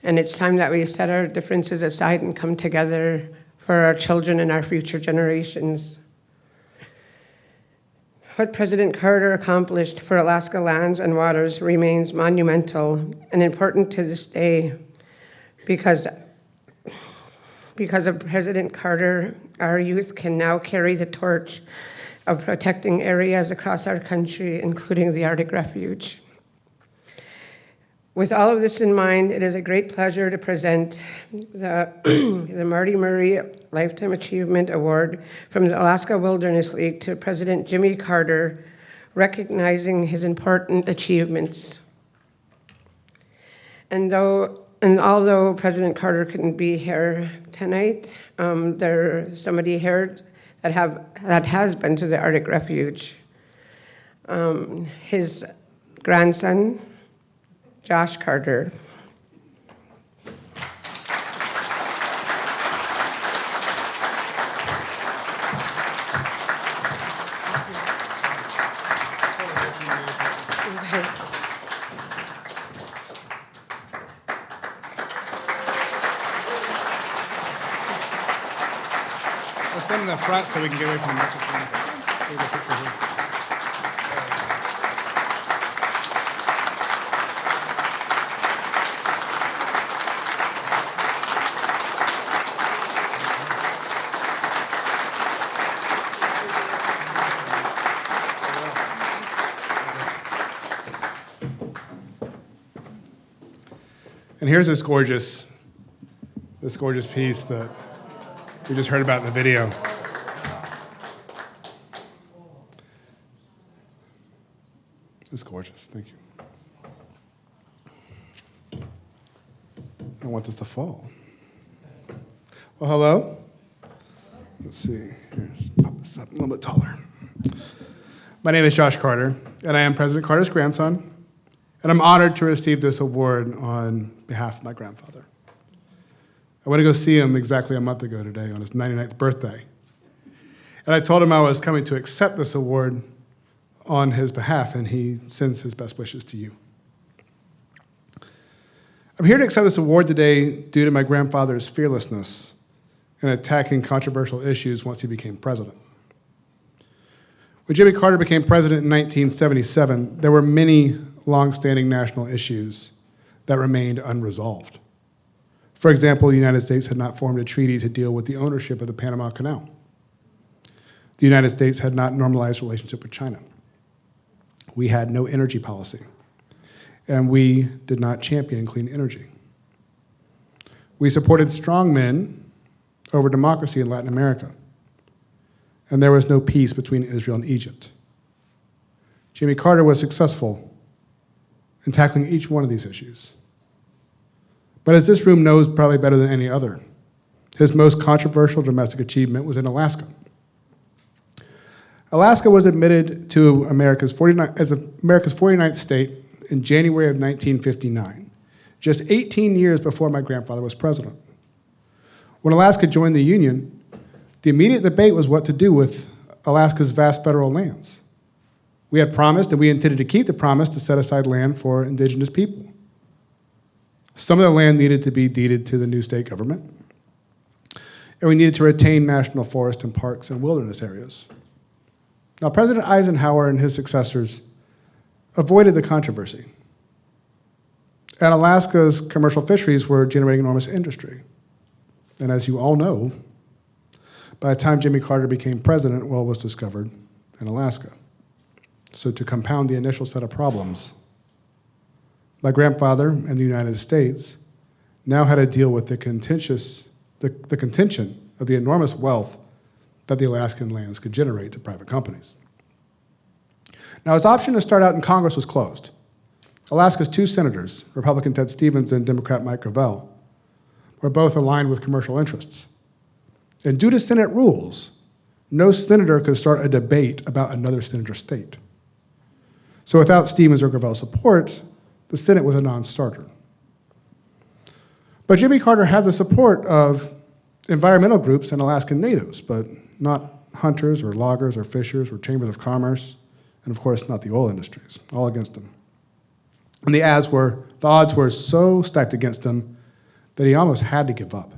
and it's time that we set our differences aside and come together for our children and our future generations. What President Carter accomplished for Alaska lands and waters remains monumental and important to this day because of President Carter, our youth can now carry the torch of protecting areas across our country, including the Arctic Refuge. With all of this in mind, it is a great pleasure to present the Marty Murray Lifetime Achievement Award from the Alaska Wilderness League to President Jimmy Carter recognizing his important achievements. And although President Carter couldn't be here tonight, there's somebody here that has been to the Arctic Refuge. His grandson, Josh Carter. Let's stand in the front so we can get away from the microphone. We'll get pictures here. And here's this gorgeous piece that we just heard about in the video. It's gorgeous, thank you. I don't want this to fall. Well, hello. Let's see, here, let's pop this up a little bit taller. My name is Josh Carter, and I am President Carter's grandson, and I'm honored to receive this award on behalf of my grandfather. I went to go see him exactly a month ago today on his 99th birthday. And I told him I was coming to accept this award on his behalf, and he sends his best wishes to you. I'm here to accept this award today due to my grandfather's fearlessness in attacking controversial issues once he became president. When Jimmy Carter became president in 1977, there were many long-standing national issues that remained unresolved. For example, the United States had not formed a treaty to deal with the ownership of the Panama Canal. The United States had not normalized relationship with China. We had no energy policy, and we did not champion clean energy. We supported strong men over democracy in Latin America, and there was no peace between Israel and Egypt. Jimmy Carter was successful in tackling each one of these issues. But as this room knows probably better than any other, his most controversial domestic achievement was in Alaska. Alaska was admitted to America's 49th state in January of 1959, just 18 years before my grandfather was president. When Alaska joined the Union, the immediate debate was what to do with Alaska's vast federal lands. We had promised, and we intended to keep the promise, to set aside land for indigenous people. Some of the land needed to be deeded to the new state government, and we needed to retain national forest and parks and wilderness areas. Now, President Eisenhower and his successors avoided the controversy, and Alaska's commercial fisheries were generating enormous industry. And as you all know, by the time Jimmy Carter became president, oil was discovered in Alaska. So to compound the initial set of problems, my grandfather and the United States now had to deal with the contention of the enormous wealth that the Alaskan lands could generate to private companies. Now, his option to start out in Congress was closed. Alaska's two senators, Republican Ted Stevens and Democrat Mike Gravel, were both aligned with commercial interests. And due to Senate rules, no senator could start a debate about another senator's state. So without Stevens or Gravel's support, the Senate was a non-starter. But Jimmy Carter had the support of environmental groups and Alaskan natives, but not hunters or loggers or fishers or chambers of commerce, and of course not the oil industries, all against him. And the odds were so stacked against him that he almost had to give up.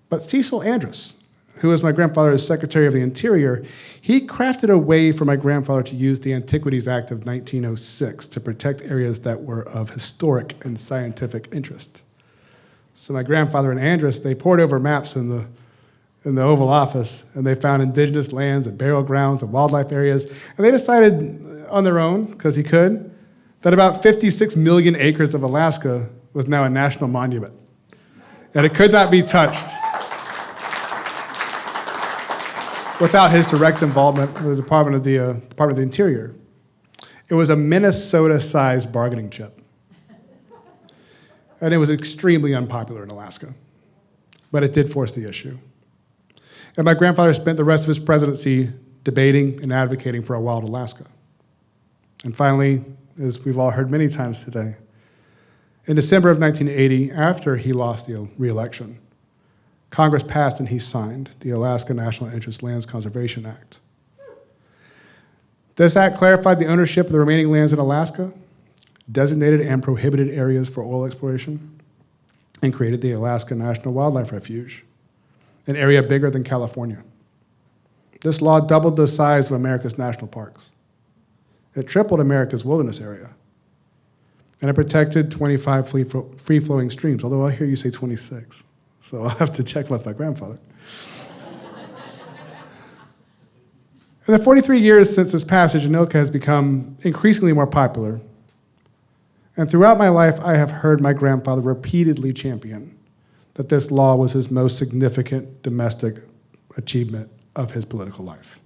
But Cecil Andrus, who was my grandfather's Secretary of the Interior, he crafted a way for my grandfather to use the Antiquities Act of 1906 to protect areas that were of historic and scientific interest. So my grandfather and Andrus, they pored over maps in the Oval Office, and they found indigenous lands and burial grounds and wildlife areas, and they decided on their own, because he could, that about 56 million acres of Alaska was now a national monument, and it could not be touched. without his direct involvement in the Department of the Interior. It was a Minnesota-sized bargaining chip. And it was extremely unpopular in Alaska. But it did force the issue. And my grandfather spent the rest of his presidency debating and advocating for a wild Alaska. And finally, as we've all heard many times today, in December of 1980, after he lost the re-election, Congress passed and he signed the Alaska National Interest Lands Conservation Act. This act clarified the ownership of the remaining lands in Alaska, designated and prohibited areas for oil exploration, and created the Alaska National Wildlife Refuge, an area bigger than California. This law doubled the size of America's national parks. It tripled America's wilderness area. And it protected 25 free-flowing streams, although I hear you say 26. So I'll have to check with my grandfather. In the 43 years since this passage, ANILCA has become increasingly more popular. And throughout my life, I have heard my grandfather repeatedly champion that this law was his most significant domestic achievement of his political life.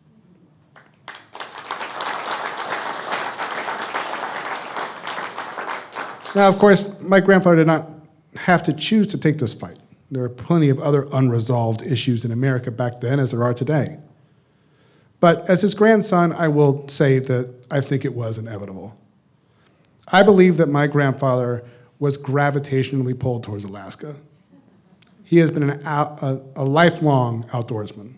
Now, of course, my grandfather did not have to choose to take this fight. There are plenty of other unresolved issues in America back then as there are today. But as his grandson, I will say that I think it was inevitable. I believe that my grandfather was gravitationally pulled towards Alaska. He has been a lifelong outdoorsman.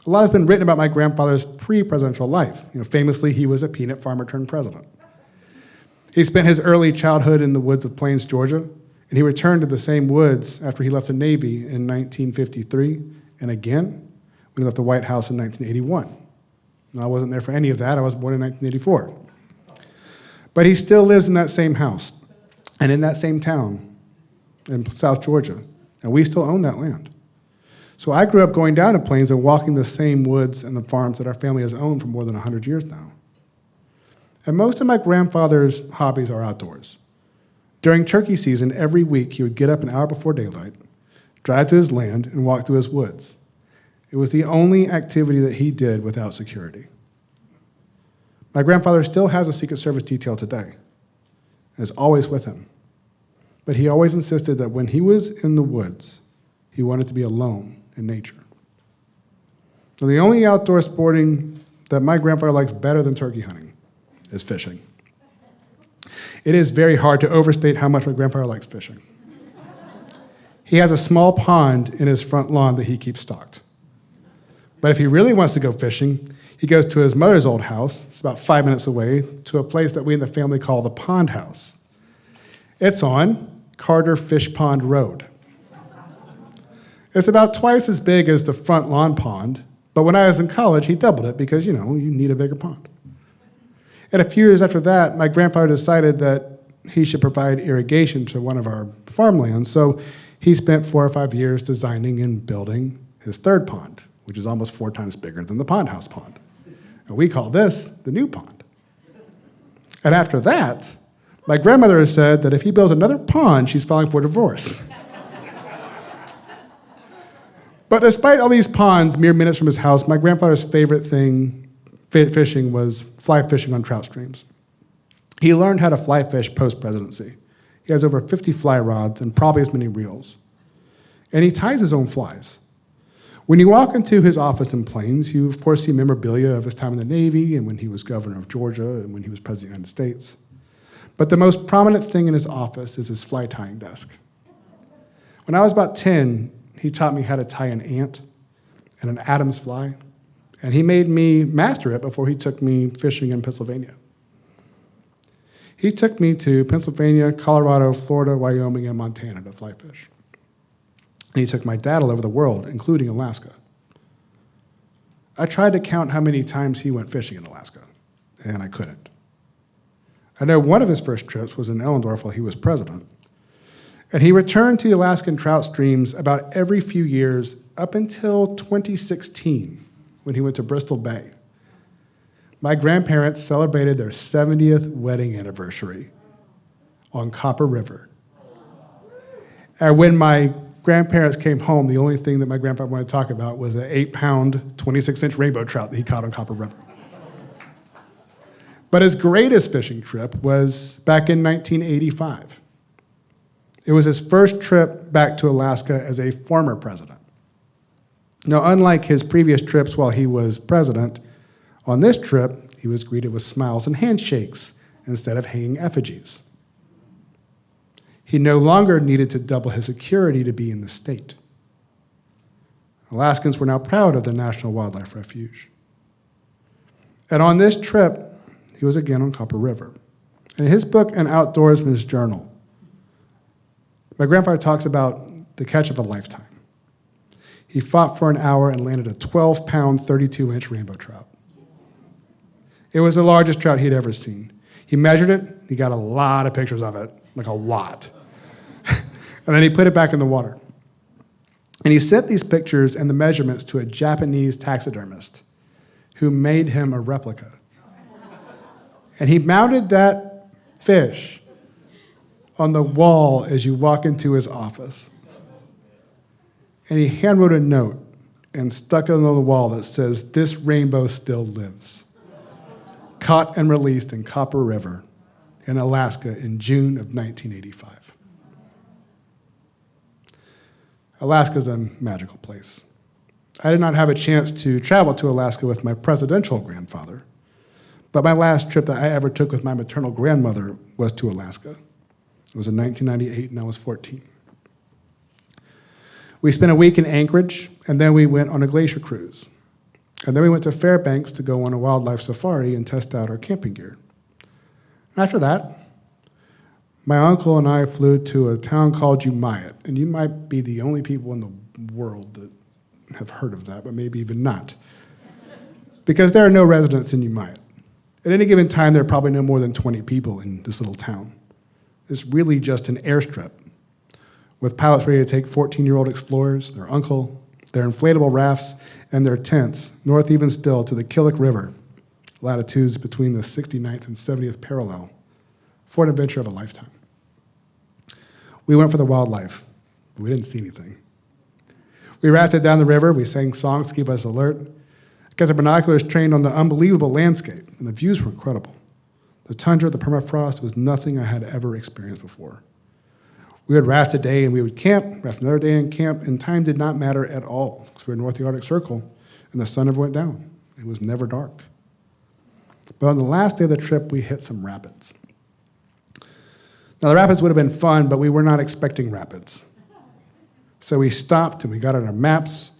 A lot has been written about my grandfather's pre-presidential life. Famously, he was a peanut farmer turned president. He spent his early childhood in the woods of Plains, Georgia, and he returned to the same woods after he left the Navy in 1953, and again when he left the White House in 1981. Now, I wasn't there for any of that. I was born in 1984. But he still lives in that same house and in that same town in South Georgia, and we still own that land. So I grew up going down to Plains and walking the same woods and the farms that our family has owned for more than 100 years now. And most of my grandfather's hobbies are outdoors. During turkey season, every week he would get up an hour before daylight, drive to his land, and walk through his woods. It was the only activity that he did without security. My grandfather still has a Secret Service detail today, and is always with him. But he always insisted that when he was in the woods, he wanted to be alone in nature. So the only outdoor sporting that my grandfather likes better than turkey hunting is fishing. It is very hard to overstate how much my grandfather likes fishing. He has a small pond in his front lawn that he keeps stocked. But if he really wants to go fishing, he goes to his mother's old house, it's about 5 minutes away, to a place that we in the family call the Pond House. It's on Carter Fish Pond Road. It's about twice as big as the front lawn pond, but when I was in college, he doubled it because, you need a bigger pond. And a few years after that, my grandfather decided that he should provide irrigation to one of our farmlands, so he spent 4 or 5 years designing and building his third pond, which is almost 4 times bigger than the Pond House pond. And we call this the new pond. And after that, my grandmother has said that if he builds another pond, she's filing for divorce. But despite all these ponds mere minutes from his house, my grandfather's favorite thing fishing was fly fishing on trout streams. He learned how to fly fish post-presidency. He has over 50 fly rods and probably as many reels. And he ties his own flies. When you walk into his office in Plains, you of course see memorabilia of his time in the Navy and when he was governor of Georgia and when he was president of the United States. But the most prominent thing in his office is his fly tying desk. When I was about 10, he taught me how to tie an ant and an Adam's fly, and he made me master it before he took me fishing in Pennsylvania. He took me to Pennsylvania, Colorado, Florida, Wyoming, and Montana to fly fish. And he took my dad all over the world, including Alaska. I tried to count how many times he went fishing in Alaska, and I couldn't. I know one of his first trips was in Ellendorf while he was president, and he returned to the Alaskan trout streams about every few years up until 2016, when he went to Bristol Bay. My grandparents celebrated their 70th wedding anniversary on Copper River. And when my grandparents came home, the only thing that my grandfather wanted to talk about was an 8-pound, 26-inch rainbow trout that he caught on Copper River. But his greatest fishing trip was back in 1985. It was his first trip back to Alaska as a former president. Now, unlike his previous trips while he was president, on this trip, he was greeted with smiles and handshakes instead of hanging effigies. He no longer needed to double his security to be in the state. Alaskans were now proud of the National Wildlife Refuge. And on this trip, he was again on Copper River. In his book, An Outdoorsman's Journal, my grandfather talks about the catch of a lifetime. He fought for an hour and landed a 12-pound, 32-inch rainbow trout. It was the largest trout he'd ever seen. He measured it. He got a lot of pictures of it, like a lot. And then he put it back in the water. And he sent these pictures and the measurements to a Japanese taxidermist who made him a replica. And he mounted that fish on the wall as you walk into his office. And he handwrote a note and stuck it on the wall that says, "This rainbow still lives." Caught and released in Copper River in Alaska in June of 1985. Alaska's a magical place. I did not have a chance to travel to Alaska with my presidential grandfather, but my last trip that I ever took with my maternal grandmother was to Alaska. It was in 1998, and I was 14. We spent a week in Anchorage, and then we went on a glacier cruise. And then we went to Fairbanks to go on a wildlife safari and test out our camping gear. After that, my uncle and I flew to a town called Umayyad, and you might be the only people in the world that have heard of that, but maybe even not. Because there are no residents in Umayyad. At any given time, there are probably no more than 20 people in this little town. It's really just an airstrip with pilots ready to take 14-year-old explorers, their uncle, their inflatable rafts, and their tents, north even still to the Killick River, latitudes between the 69th and 70th parallel, for an adventure of a lifetime. We went for the wildlife, but we didn't see anything. We rafted down the river, we sang songs to keep us alert, got the binoculars trained on the unbelievable landscape, and the views were incredible. The tundra, the permafrost was nothing I had ever experienced before. We would raft a day and we would camp, raft another day and camp, and time did not matter at all because we were north of the Arctic Circle and the sun never went down. It was never dark. But on the last day of the trip, we hit some rapids. Now, the rapids would have been fun, but we were not expecting rapids. So we stopped and we got on our maps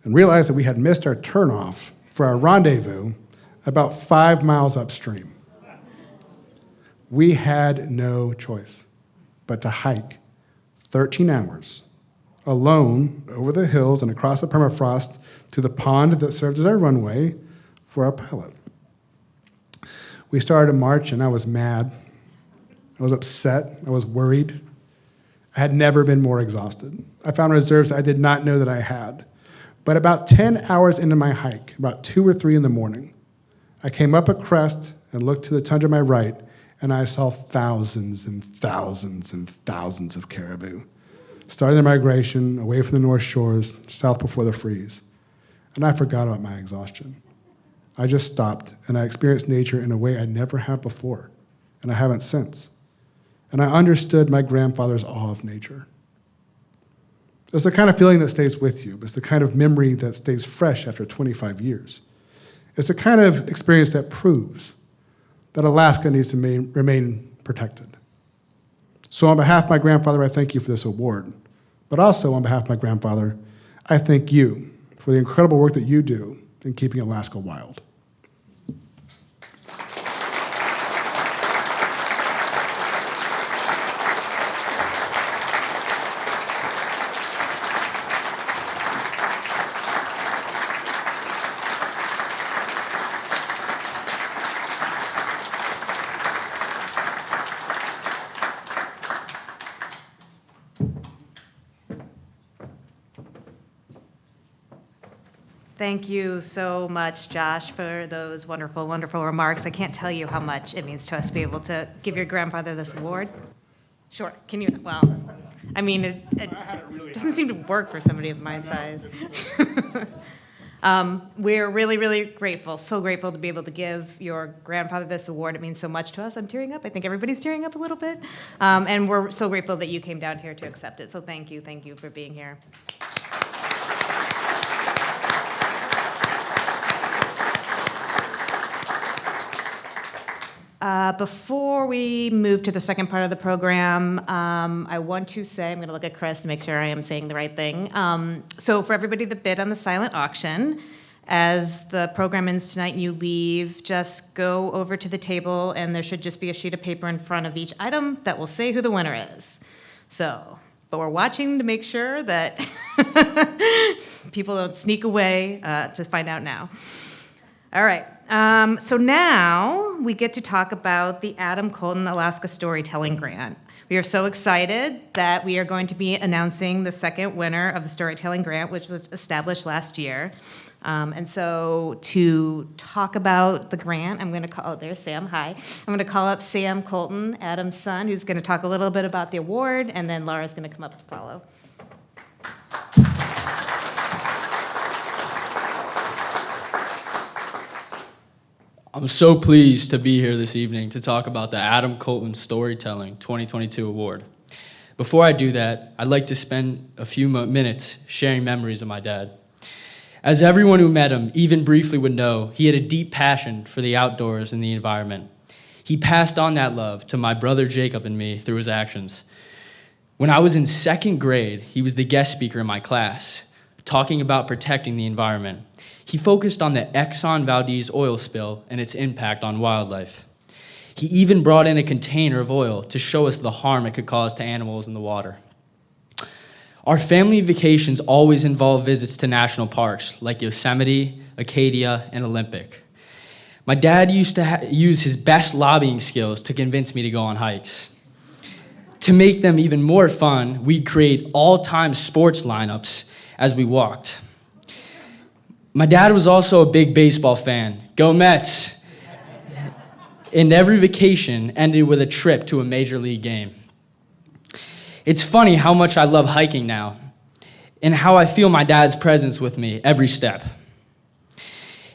and realized that we had missed our turnoff for our rendezvous about 5 miles upstream. We had no choice but to hike 13 hours alone over the hills and across the permafrost to the pond that served as our runway for our pilot. We started a march and I was mad. I was upset. I was worried. I had never been more exhausted. I found reserves I did not know that I had. But about 10 hours into my hike, about 2 or 3 in the morning, I came up a crest and looked to the tundra to my right, and I saw thousands and thousands and thousands of caribou, starting their migration away from the North Shores, south before the freeze. And I forgot about my exhaustion. I just stopped, and I experienced nature in a way I never have before, and I haven't since. And I understood my grandfather's awe of nature. It's the kind of feeling that stays with you. It's the kind of memory that stays fresh after 25 years. It's the kind of experience that proves that Alaska needs to remain protected. So on behalf of my grandfather, I thank you for this award. But also on behalf of my grandfather, I thank you for the incredible work that you do in keeping Alaska wild. Thank you so much, Josh, for those wonderful, wonderful remarks. I can't tell you how much it means to us to be able to give your grandfather this award. Sure, can you, well, I mean, it doesn't seem to work for somebody of my size. We're really, really grateful, so grateful to be able to give your grandfather this award. It means so much to us. I'm tearing up. I think everybody's tearing up a little bit. And we're so grateful that you came down here to accept it. So thank you for being here. Before we move to the second part of the program, I want to say, I'm going to look at Chris to make sure I am saying the right thing. So for everybody that bid on the silent auction, as the program ends tonight and you leave, just go over to the table and there should just be a sheet of paper in front of each item that will say who the winner is. So, but we're watching to make sure that people don't sneak away to find out now. All right. So now we get to talk about the Adam Kolton Alaska Storytelling Grant. We are so excited that we are going to be announcing the second winner of the Storytelling Grant, which was established last year. And so to talk about the grant, I'm going to call, oh, there's Sam, hi. I'm going to call up Sam Kolton, Adam's son, who's going to talk a little bit about the award, and then Laura's going to come up to follow. I'm so pleased to be here this evening to talk about the Adam Kolton Storytelling 2022 Award. Before I do that, I'd like to spend a few minutes sharing memories of my dad. As everyone who met him, even briefly, would know, he had a deep passion for the outdoors and the environment. He passed on that love to my brother Jacob and me through his actions. When I was in second grade, he was the guest speaker in my class, talking about protecting the environment. He focused on the Exxon Valdez oil spill and its impact on wildlife. He even brought in a container of oil to show us the harm it could cause to animals in the water. Our family vacations always involve visits to national parks like Yosemite, Acadia, and Olympic. My dad used to use his best lobbying skills to convince me to go on hikes. To make them even more fun, we'd create all-time sports lineups as we walked. My dad was also a big baseball fan. Go Mets! And every vacation ended with a trip to a major league game. It's funny how much I love hiking now and how I feel my dad's presence with me every step.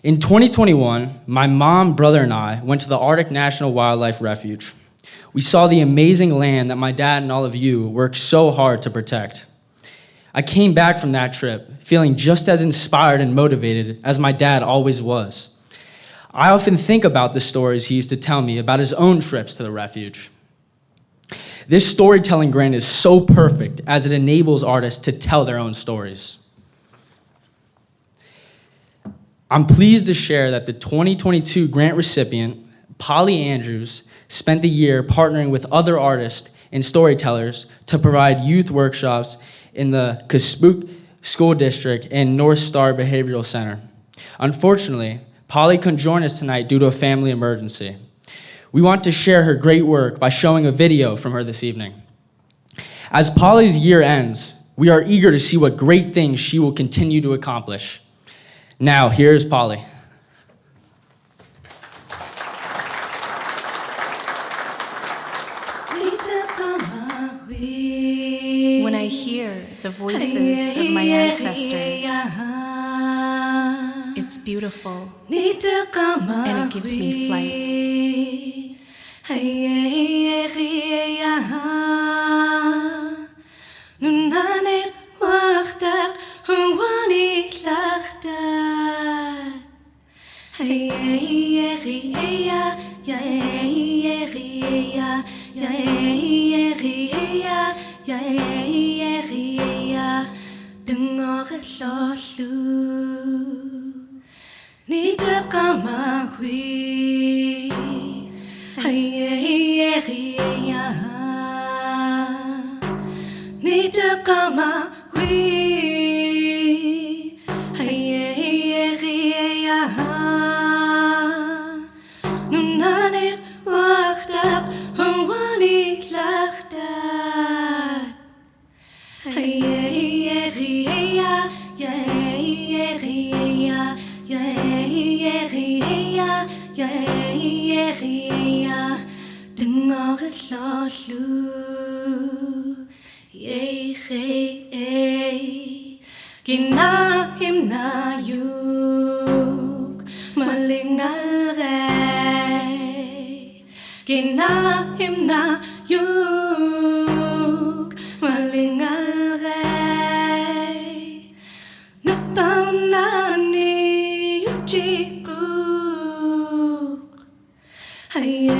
In 2021, my mom, brother, and I went to the Arctic National Wildlife Refuge. We saw the amazing land that my dad and all of you worked so hard to protect. I came back from that trip feeling just as inspired and motivated as my dad always was. I often think about the stories he used to tell me about his own trips to the refuge. This storytelling grant is so perfect as it enables artists to tell their own stories. I'm pleased to share that the 2022 grant recipient, Polly Andrews, spent the year partnering with other artists and storytellers to provide youth workshops in the Caspook School District and North Star Behavioral Center. Unfortunately, Polly couldn't join us tonight due to a family emergency. We want to share her great work by showing a video from her this evening. As Polly's year ends, we are eager to see what great things she will continue to accomplish. Now, here's Polly. When I hear the voices of my ancestors, it's beautiful, and it gives me flight. Yei Gina himna yuk malingal rei. Gina himna yuk malingal rei. Napaunani yujikuk. Hey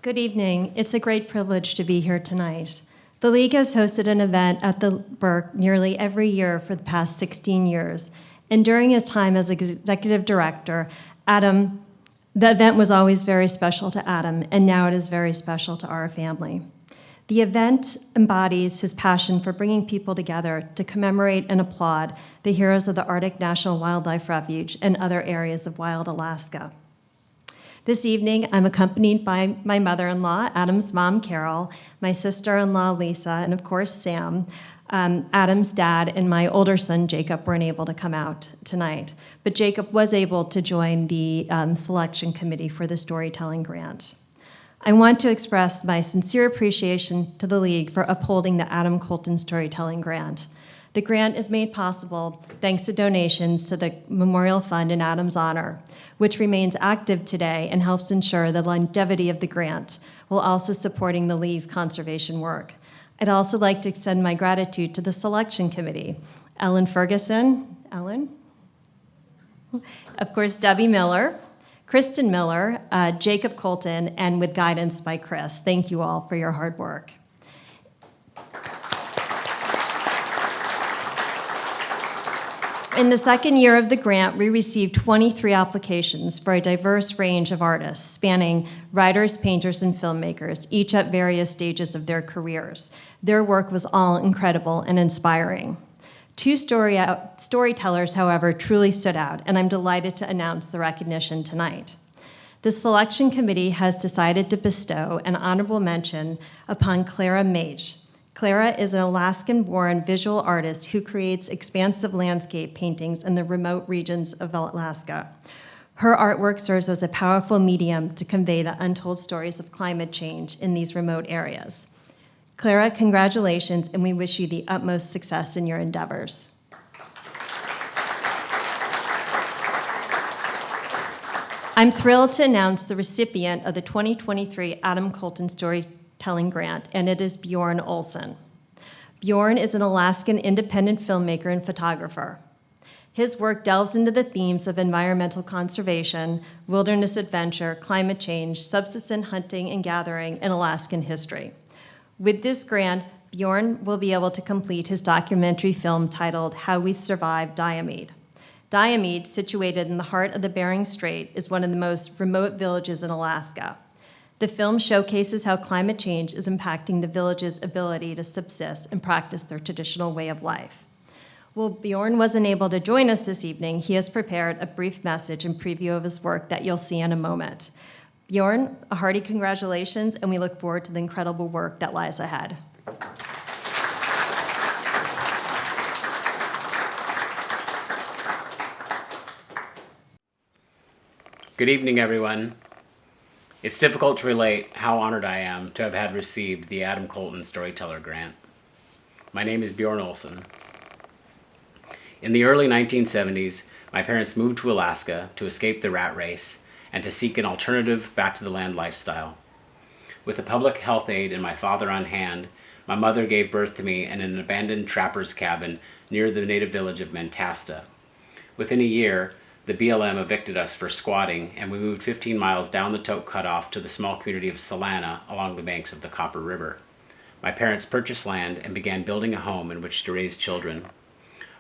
Good evening. It's a great privilege to be here tonight. The League has hosted an event at the Burke nearly every year for the past 16 years. And during his time as executive director, the event was always very special to Adam, and now it is very special to our family. The event embodies his passion for bringing people together to commemorate and applaud the heroes of the Arctic National Wildlife Refuge and other areas of wild Alaska. This evening, I'm accompanied by my mother-in-law, Adam's mom, Carol, my sister-in-law, Lisa, and of course, Sam. Adam's dad and my older son, Jacob, weren't able to come out tonight. But Jacob was able to join the selection committee for the storytelling grant. I want to express my sincere appreciation to the League for upholding the Adam Kolton Storytelling Grant. The grant is made possible thanks to donations to the Memorial Fund in Adam's honor, which remains active today and helps ensure the longevity of the grant, while also supporting the League's conservation work. I'd also like to extend my gratitude to the selection committee, Ellen Ferguson, of course, Debbie Miller, Kristen Miller, Jacob Kolton, and with guidance by Chris. Thank you all for your hard work. In the second year of the grant, we received 23 applications for a diverse range of artists, spanning writers, painters, and filmmakers, each at various stages of their careers. Their work was all incredible and inspiring. Two storytellers, however, truly stood out, and I'm delighted to announce the recognition tonight. The selection committee has decided to bestow an honorable mention upon Clara Mage. Clara is an Alaskan-born visual artist who creates expansive landscape paintings in the remote regions of Alaska. Her artwork serves as a powerful medium to convey the untold stories of climate change in these remote areas. Clara, congratulations, and we wish you the utmost success in your endeavors. I'm thrilled to announce the recipient of the 2023 Adam Kolton Storytelling Grant, and it is Bjorn Olson. Bjorn is an Alaskan independent filmmaker and photographer. His work delves into the themes of environmental conservation, wilderness adventure, climate change, subsistence hunting and gathering, and Alaskan history. With this grant, Bjorn will be able to complete his documentary film titled How We Survived Diomede. Diomede, situated in the heart of the Bering Strait, is one of the most remote villages in Alaska. The film showcases how climate change is impacting the village's ability to subsist and practice their traditional way of life. While Bjorn wasn't able to join us this evening, he has prepared a brief message and preview of his work that you'll see in a moment. Bjorn, a hearty congratulations, and we look forward to the incredible work that lies ahead. Good evening, everyone. It's difficult to relate how honored I am to have had received the Adam Kolton Storyteller Grant. My name is Bjorn Olson. In the early 1970s, my parents moved to Alaska to escape the rat race and to seek an alternative back to the land lifestyle. With the public health aid and my father on hand, my mother gave birth to me in an abandoned trapper's cabin near the native village of Mentasta. Within a year, the BLM evicted us for squatting, and we moved 15 miles down the Toke Cutoff to the small community of Salana along the banks of the Copper River. My parents purchased land and began building a home in which to raise children.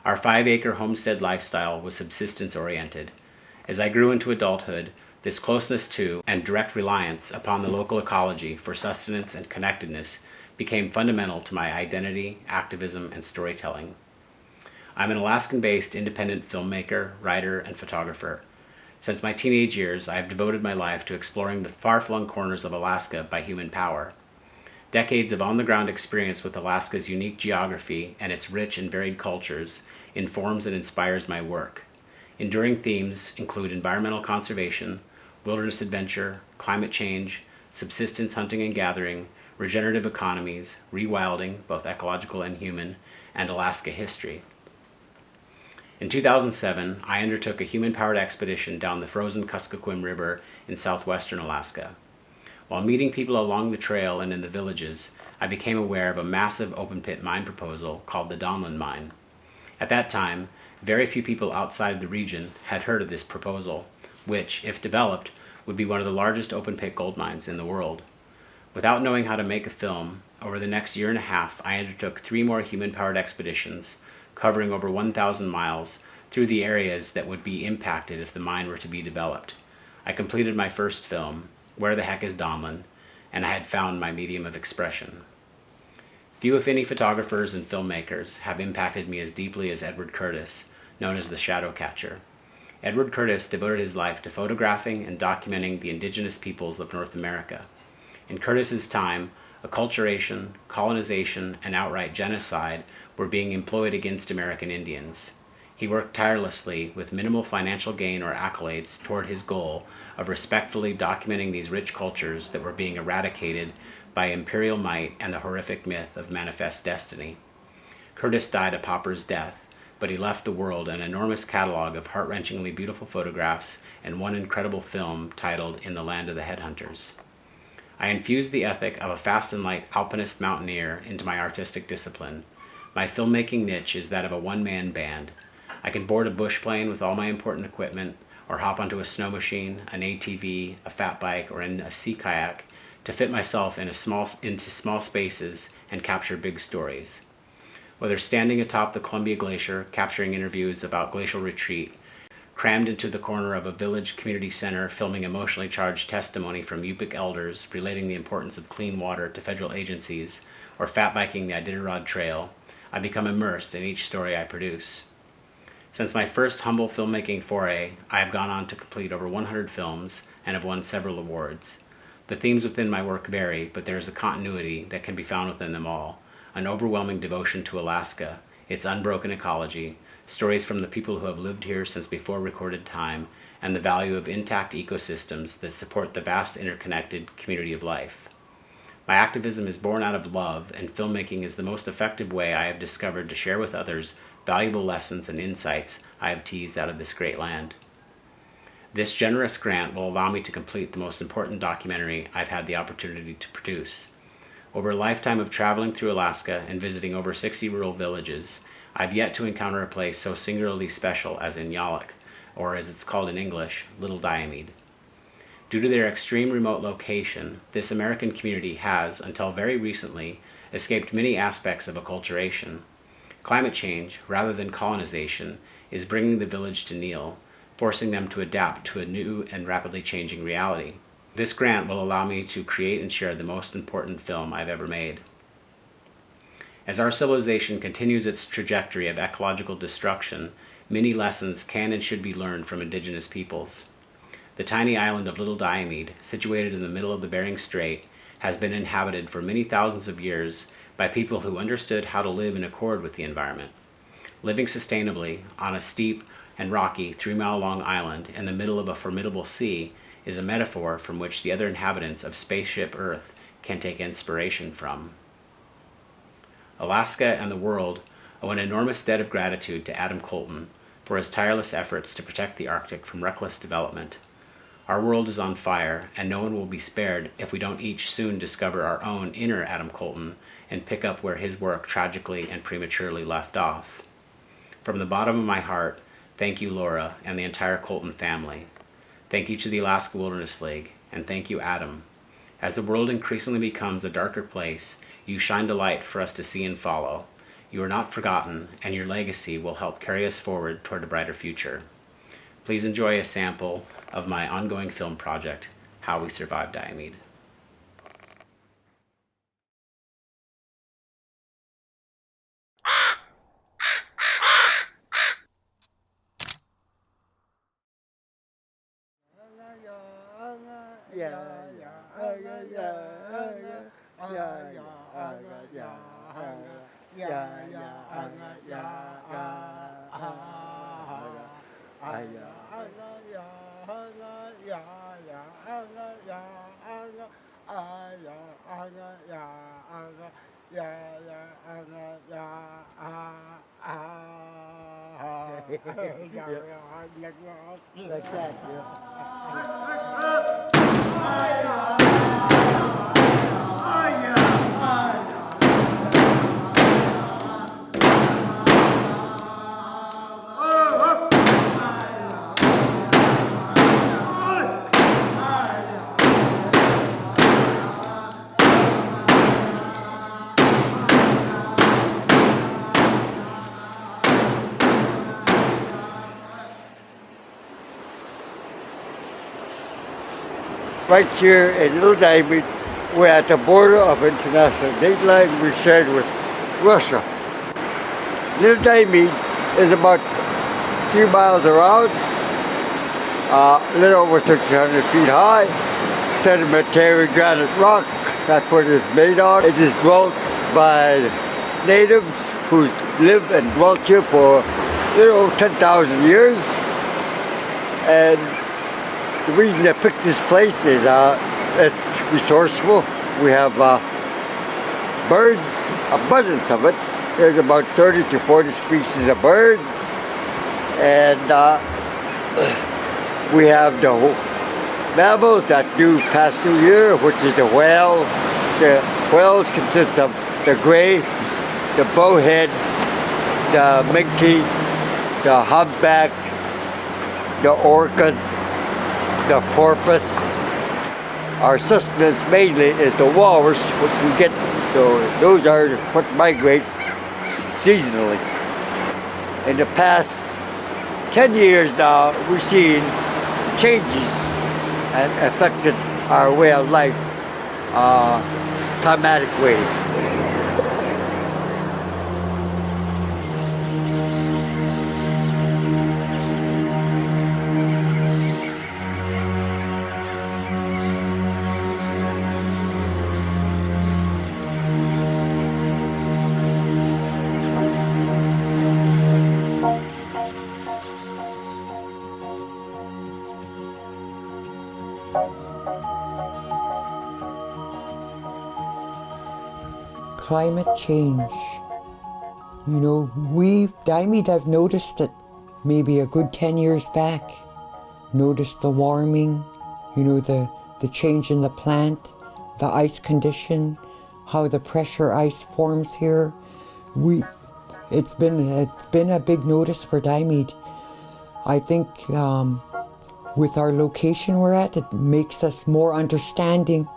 Our 5-acre homestead lifestyle was subsistence-oriented. As I grew into adulthood, this closeness to and direct reliance upon the local ecology for sustenance and connectedness became fundamental to my identity, activism, and storytelling. I'm an Alaskan-based independent filmmaker, writer, and photographer. Since my teenage years, I have devoted my life to exploring the far-flung corners of Alaska by human power. Decades of on-the-ground experience with Alaska's unique geography and its rich and varied cultures informs and inspires my work. Enduring themes include environmental conservation, wilderness adventure, climate change, subsistence hunting and gathering, regenerative economies, rewilding, both ecological and human, and Alaska history. In 2007, I undertook a human-powered expedition down the frozen Kuskokwim River in southwestern Alaska. While meeting people along the trail and in the villages, I became aware of a massive open-pit mine proposal called the Donlin Mine. At that time, very few people outside the region had heard of this proposal, which, if developed, would be one of the largest open-pit gold mines in the world. Without knowing how to make a film, over the next year and a half, I undertook 3 more human-powered expeditions, covering over 1,000 miles through the areas that would be impacted if the mine were to be developed. I completed my first film, Where the Heck is Donlin, and I had found my medium of expression. Few, if any, photographers and filmmakers have impacted me as deeply as Edward Curtis, known as the Shadow Catcher. Edward Curtis devoted his life to photographing and documenting the indigenous peoples of North America. In Curtis's time, acculturation, colonization, and outright genocide were being employed against American Indians. He worked tirelessly with minimal financial gain or accolades toward his goal of respectfully documenting these rich cultures that were being eradicated by imperial might and the horrific myth of manifest destiny. Curtis died a pauper's death, but he left the world an enormous catalog of heart-wrenchingly beautiful photographs and one incredible film titled In the Land of the Headhunters. I infused the ethic of a fast and light alpinist mountaineer into my artistic discipline. My filmmaking niche is that of a one-man band. I can board a bush plane with all my important equipment, or hop onto a snow machine, an ATV, a fat bike, or in a sea kayak to fit myself into small spaces and capture big stories. Whether standing atop the Columbia Glacier, capturing interviews about glacial retreat, crammed into the corner of a village community center filming emotionally charged testimony from Yupik elders relating the importance of clean water to federal agencies, or fat biking the Iditarod Trail, I become immersed in each story I produce. Since my first humble filmmaking foray, I have gone on to complete over 100 films and have won several awards. The themes within my work vary, but there is a continuity that can be found within them all. An overwhelming devotion to Alaska, its unbroken ecology, stories from the people who have lived here since before recorded time, and the value of intact ecosystems that support the vast interconnected community of life. My activism is born out of love, and filmmaking is the most effective way I have discovered to share with others valuable lessons and insights I have teased out of this great land. This generous grant will allow me to complete the most important documentary I've had the opportunity to produce. Over a lifetime of traveling through Alaska and visiting over 60 rural villages, I've yet to encounter a place so singularly special as Inyalik, or as it's called in English, Little Diomede. Due to their extreme remote location, this American community has, until very recently, escaped many aspects of acculturation. Climate change, rather than colonization, is bringing the village to kneel, forcing them to adapt to a new and rapidly changing reality. This grant will allow me to create and share the most important film I've ever made. As our civilization continues its trajectory of ecological destruction, many lessons can and should be learned from indigenous peoples. The tiny island of Little Diomede, situated in the middle of the Bering Strait, has been inhabited for many thousands of years by people who understood how to live in accord with the environment. Living sustainably on a steep and rocky 3-mile-long island in the middle of a formidable sea is a metaphor from which the other inhabitants of Spaceship Earth can take inspiration from. Alaska and the world owe an enormous debt of gratitude to Adam Kolton for his tireless efforts to protect the Arctic from reckless development. Our world is on fire, and no one will be spared if we don't each soon discover our own inner Adam Kolton and pick up where his work tragically and prematurely left off. From the bottom of my heart, thank you, Laura, and the entire Kolton family. Thank you to the Alaska Wilderness League, and thank you, Adam. As the world increasingly becomes a darker place, you shined a light for us to see and follow. You are not forgotten, and your legacy will help carry us forward toward a brighter future. Please enjoy a sample of my ongoing film project, How We Survived Diomede. Right here in Little Diomede, we're at the border of international date line we shared with Russia. Little Diomede is about 3 miles around, a little over 1,300 feet high, sedimentary granite rock. That's what it is made of. It is dwelt by natives who lived and dwelt here for 10,000 years. And the reason I picked this place is it's resourceful. We have birds, abundance of it. There's about 30 to 40 species of birds. And we have the mammals that do pass through here, which is the whale. The whales consist of the gray, the bowhead, the minke, the humpback, the orcas, the porpoise. Our sustenance mainly is the walrus, which we get, so those are what migrate seasonally. In the past 10 years now, we've seen changes and affected our way of life, climatic way. Climate change. Diomede, I've noticed it maybe a good 10 years back. Noticed the warming, the change in the plant, the ice condition, how the pressure ice forms here. It's been a big notice for Diomede. I think with our location we're at, it makes us more understanding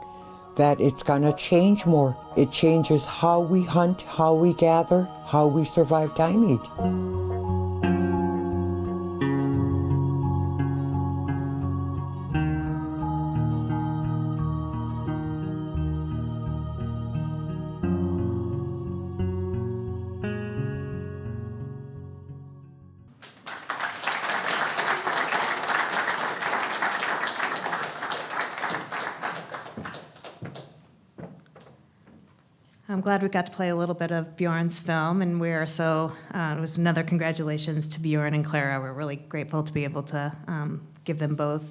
that it's gonna change more. It changes how we hunt, how we gather, how we survive Diomede. I'm glad we got to play a little bit of Bjorn's film, and we're so, it was another congratulations to Bjorn and Clara. We're really grateful to be able to give them both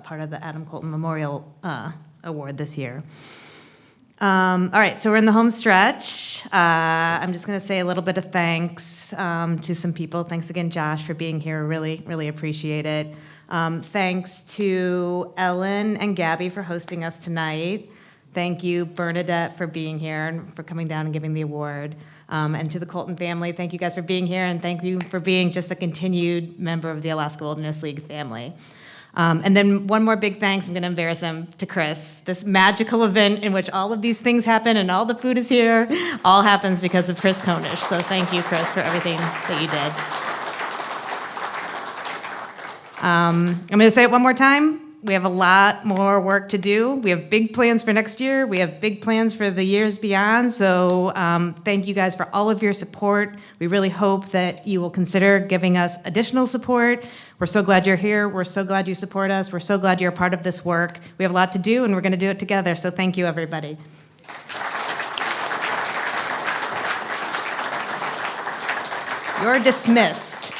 part of the Adam Kolton Memorial Award this year. All right, so we're in the home stretch. I'm just going to say a little bit of thanks to some people. Thanks again, Josh, for being here. Really, really appreciate it. Thanks to Ellen and Gabby for hosting us tonight. Thank you, Bernadette, for being here and for coming down and giving the award. And to the Kolton family, thank you guys for being here, and thank you for being just a continued member of the Alaska Wilderness League family. And then one more big thanks, I'm going to embarrass him, to Chris. This magical event in which all of these things happen and all the food is here, all happens because of Chris Konish. So thank you, Chris, for everything that you did. I'm going to say it one more time. We have a lot more work to do. We have big plans for next year. We have big plans for the years beyond. So thank you guys for all of your support. We really hope that you will consider giving us additional support. We're so glad you're here. We're so glad you support us. We're so glad you're a part of this work. We have a lot to do, and we're going to do it together. So thank you, everybody. You're dismissed.